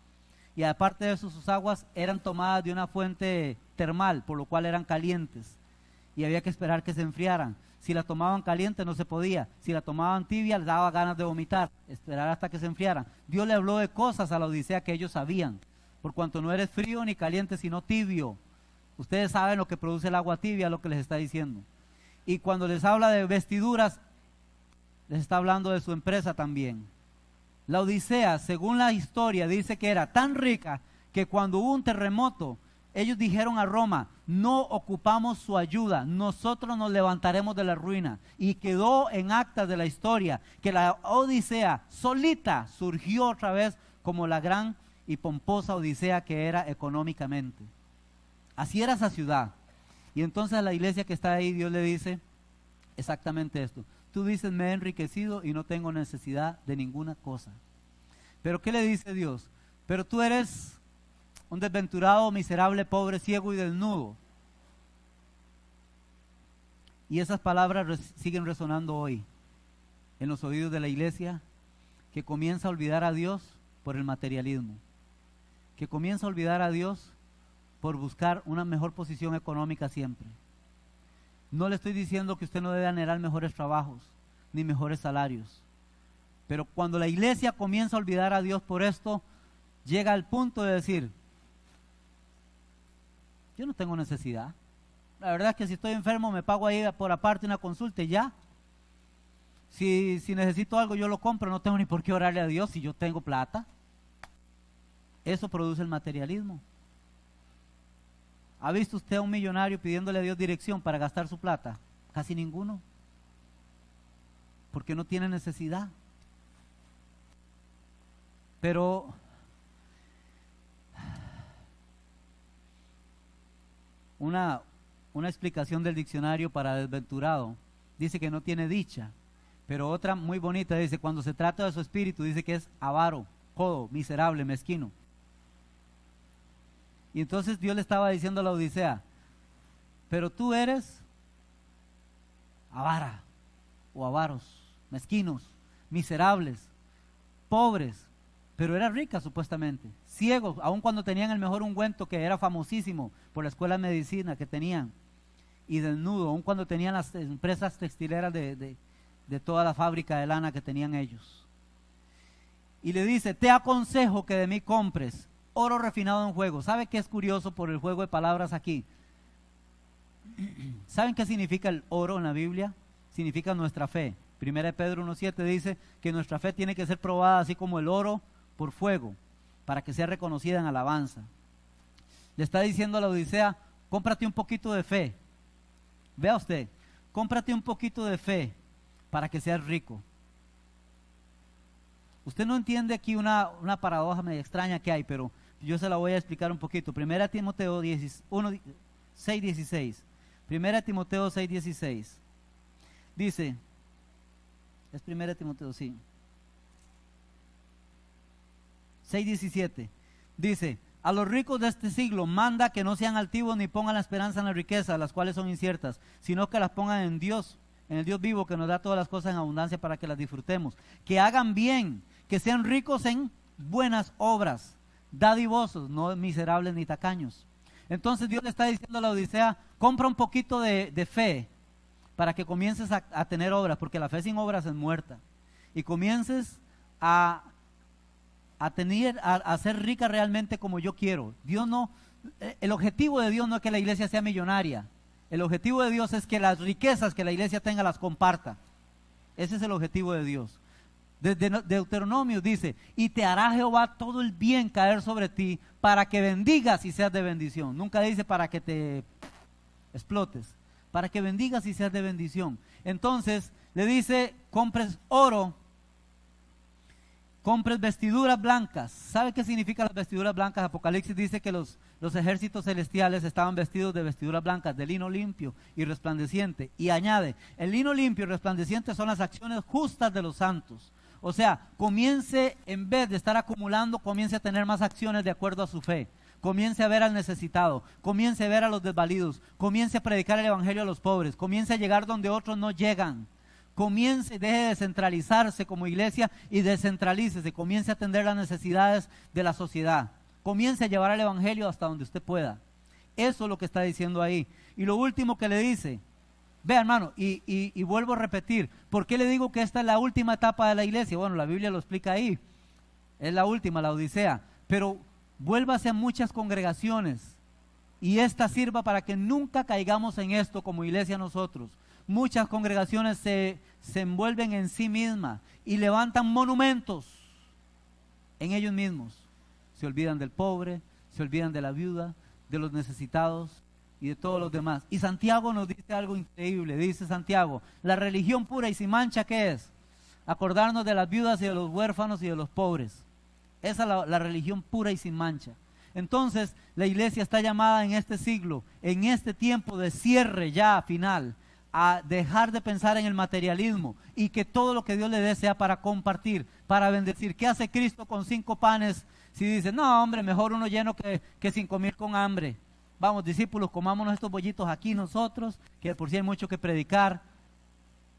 S1: Y aparte de eso, sus aguas eran tomadas de una fuente termal, por lo cual eran calientes, y había que esperar que se enfriaran. Si la tomaban caliente no se podía, si la tomaban tibia les daba ganas de vomitar, esperar hasta que se enfriaran. Dios le habló de cosas a la Odisea que ellos sabían: por cuanto no eres frío ni caliente, sino tibio. Ustedes saben lo que produce el agua tibia, lo que les está diciendo. Y cuando les habla de vestiduras, les está hablando de su empresa también. La Odisea, según la historia, dice que era tan rica que cuando hubo un terremoto, ellos dijeron a Roma: no ocupamos su ayuda, nosotros nos levantaremos de la ruina. Y quedó en actas de la historia que la Odisea solita surgió otra vez como la gran y pomposa Odisea que era económicamente. Así era esa ciudad. Y entonces a la iglesia que está ahí, Dios le dice exactamente esto: tú dices, me he enriquecido y no tengo necesidad de ninguna cosa. Pero ¿qué le dice Dios? Pero tú eres un desventurado, miserable, pobre, ciego y desnudo. Y esas palabras siguen resonando hoy en los oídos de la iglesia, que comienza a olvidar a Dios por el materialismo, que comienza a olvidar a Dios por buscar una mejor posición económica siempre. No le estoy diciendo que usted no debe anhelar mejores trabajos ni mejores salarios, pero cuando la iglesia comienza a olvidar a Dios por esto, llega al punto de decir: yo no tengo necesidad. La verdad es que si estoy enfermo me pago ahí por aparte una consulta y ya. Si necesito algo yo lo compro, no tengo ni por qué orarle a Dios si yo tengo plata. Eso produce el materialismo. ¿Ha visto usted a un millonario pidiéndole a Dios dirección para gastar su plata? Casi ninguno. Porque no tiene necesidad. Pero una explicación del diccionario para desventurado dice que no tiene dicha, pero otra muy bonita dice: cuando se trata de su espíritu, dice que es avaro, codo, miserable, mezquino. Y entonces Dios le estaba diciendo a la Odisea: pero tú eres avara o avaros, mezquinos, miserables, pobres, pero era rica supuestamente, ciegos, aun cuando tenían el mejor ungüento que era famosísimo por la escuela de medicina que tenían, y desnudo, aun cuando tenían las empresas textileras de toda la fábrica de lana que tenían ellos. Y le dice: te aconsejo que de mí compres oro refinado en fuego. ¿Sabe qué es curioso por el juego de palabras aquí? ¿Saben qué significa el oro en la Biblia? Significa nuestra fe. 1 Pedro 1:7 dice que nuestra fe tiene que ser probada así como el oro por fuego, para que sea reconocida en alabanza. Le está diciendo a la Odisea: cómprate un poquito de fe. Vea usted, cómprate un poquito de fe para que seas rico. Usted no entiende aquí una paradoja medio extraña que hay, pero yo se la voy a explicar un poquito. 1 Timoteo 6:16. 1 Timoteo 6:16. Dice, es 1 Timoteo, sí. 6:17. Dice: a los ricos de este siglo manda que no sean altivos ni pongan la esperanza en la riqueza, las cuales son inciertas, sino que las pongan en Dios, en el Dios vivo que nos da todas las cosas en abundancia para que las disfrutemos. Que hagan bien, que sean ricos en buenas obras, dadivosos, no miserables ni tacaños. Entonces Dios le está diciendo a la Odisea: compra un poquito de fe para que comiences a tener obras, porque la fe sin obras es muerta. Y comiences a ser rica realmente como yo quiero. Dios no, el objetivo de Dios no es que la iglesia sea millonaria. El objetivo de Dios es que las riquezas que la iglesia tenga las comparta. Ese es el objetivo de Dios. Desde Deuteronomio dice: y te hará Jehová todo el bien caer sobre ti, para que bendigas y seas de bendición. Nunca dice para que te explotes, para que bendigas y seas de bendición. Entonces le dice: compres oro, compres vestiduras blancas. ¿Sabe qué significan las vestiduras blancas? Apocalipsis dice que los ejércitos celestiales estaban vestidos de vestiduras blancas, de lino limpio y resplandeciente. Y añade: el lino limpio y resplandeciente son las acciones justas de los santos. O sea, comience, en vez de estar acumulando, comience a tener más acciones de acuerdo a su fe. Comience a ver al necesitado, comience a ver a los desvalidos, comience a predicar el evangelio a los pobres, comience a llegar donde otros no llegan. Comience, deje de centralizarse como iglesia y descentralícese, comience a atender las necesidades de la sociedad. Comience a llevar el evangelio hasta donde usted pueda. Eso es lo que está diciendo ahí. Y lo último que le dice, vea, hermano, y vuelvo a repetir, ¿por qué le digo que esta es la última etapa de la iglesia? Bueno, la Biblia lo explica ahí, es la última, la Odisea, pero vuélvase a muchas congregaciones y esta sirva para que nunca caigamos en esto como iglesia nosotros. Muchas congregaciones se envuelven en sí mismas y levantan monumentos en ellos mismos. Se olvidan del pobre, se olvidan de la viuda, de los necesitados y de todos los demás. Y Santiago nos dice algo increíble. Dice Santiago: la religión pura y sin mancha, ¿qué es? Acordarnos de las viudas y de los huérfanos y de los pobres. Esa es la religión pura y sin mancha. Entonces la iglesia está llamada en este siglo, en este tiempo de cierre ya final, a dejar de pensar en el materialismo y que todo lo que Dios le dé sea para compartir, para bendecir. ¿Qué hace Cristo con 5 panes si dice: no, hombre, mejor uno lleno que 5,000 con hambre? Vamos, discípulos, comámonos estos bollitos aquí nosotros, que por si hay mucho que predicar.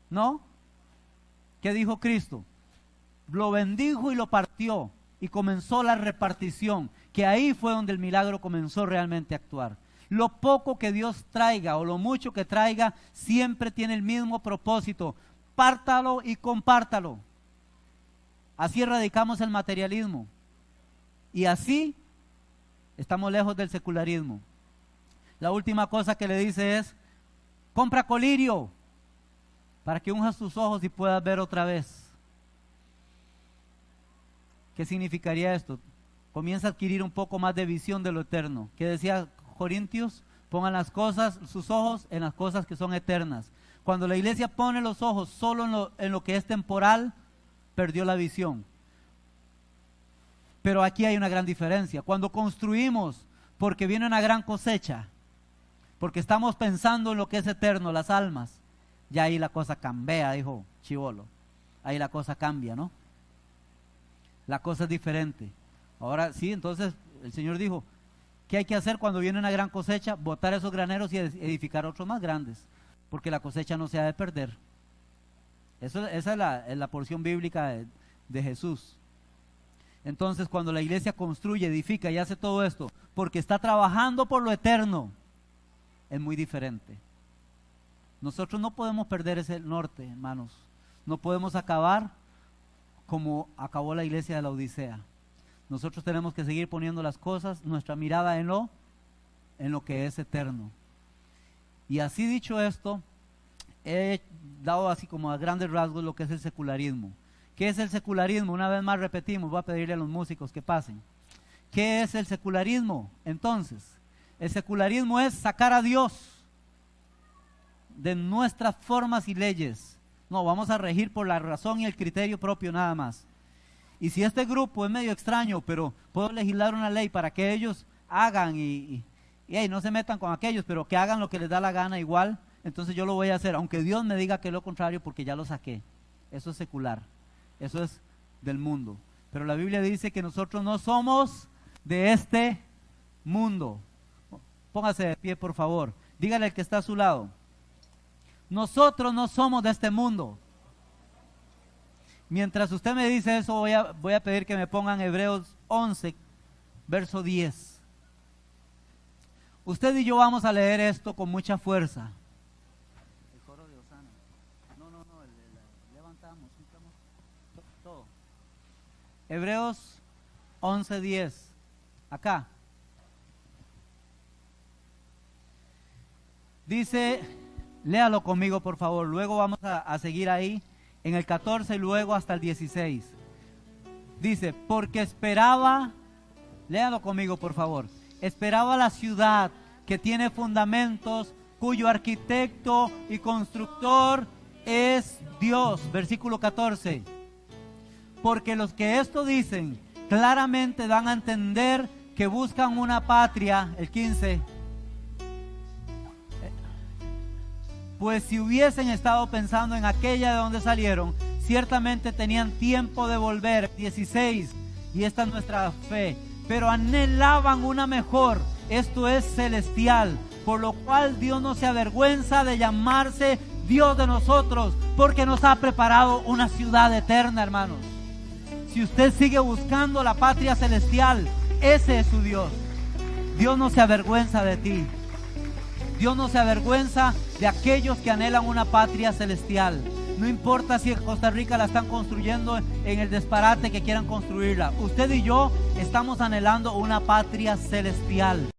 S1: ¿No? ¿Qué dijo Cristo? Lo bendijo y lo partió y comenzó la repartición, que ahí fue donde el milagro comenzó realmente a actuar. Lo poco que Dios traiga o lo mucho que traiga siempre tiene el mismo propósito: pártalo y compártalo. Así erradicamos el materialismo y así estamos lejos del secularismo. La última cosa que le dice es: compra colirio para que unjas tus ojos y puedas ver otra vez. ¿Qué significaría esto? Comienza a adquirir un poco más de visión de lo eterno. ¿Qué decía Corintios? Pongan las cosas, sus ojos en las cosas que son eternas. Cuando la iglesia pone los ojos solo en lo que es temporal, perdió la visión. Pero aquí hay una gran diferencia. Cuando construimos porque viene una gran cosecha, porque estamos pensando en lo que es eterno, las almas, ya ahí la cosa cambia, dijo Chivolo. Ahí la cosa cambia, ¿no? La cosa es diferente. Ahora sí, entonces el Señor dijo: ¿qué hay que hacer cuando viene una gran cosecha? Botar esos graneros y edificar otros más grandes, porque la cosecha no se ha de perder. Esa es la porción bíblica de Jesús. Entonces, cuando la iglesia construye, edifica y hace todo esto, porque está trabajando por lo eterno, es muy diferente. Nosotros no podemos perder ese norte, hermanos. No podemos acabar como acabó la iglesia de la Odisea. Nosotros tenemos que seguir poniendo las cosas, nuestra mirada en lo que es eterno. Y así dicho esto, he dado así como a grandes rasgos lo que es el secularismo. ¿Qué es el secularismo? Una vez más repetimos, voy a pedirle a los músicos que pasen. ¿Qué es el secularismo? Entonces, el secularismo es sacar a Dios de nuestras formas y leyes. No, vamos a regir por la razón y el criterio propio nada más. Y si este grupo es medio extraño, pero puedo legislar una ley para que ellos hagan y no se metan con aquellos, pero que hagan lo que les da la gana igual, entonces yo lo voy a hacer, aunque Dios me diga que es lo contrario, porque ya lo saqué. Eso es secular, eso es del mundo. Pero la Biblia dice que nosotros no somos de este mundo. Póngase de pie, por favor. Dígale al que está a su lado: nosotros no somos de este mundo. Mientras usted me dice eso, voy a pedir que me pongan Hebreos 11, verso 10. Usted y yo vamos a leer esto con mucha fuerza. El coro de Osana. No, levantamos, todo. Hebreos 11, 10. Acá. Dice, léalo conmigo por favor, luego vamos a seguir ahí en el 14 y luego hasta el 16. Dice, porque esperaba, léalo conmigo por favor, esperaba la ciudad que tiene fundamentos, cuyo arquitecto y constructor es Dios. Versículo 14, porque los que esto dicen claramente dan a entender que buscan una patria. El 15, pues si hubiesen estado pensando en aquella de donde salieron, ciertamente tenían tiempo de volver. 16, y esta es nuestra fe, pero anhelaban una mejor, esto es celestial, por lo cual Dios no se avergüenza de llamarse Dios de nosotros, porque nos ha preparado una ciudad eterna, hermanos. Si usted sigue buscando la patria celestial, ese es su Dios. Dios no se avergüenza de ti. Dios no se avergüenza de aquellos que anhelan una patria celestial. No importa si en Costa Rica la están construyendo en el disparate que quieran construirla. Usted y yo estamos anhelando una patria celestial.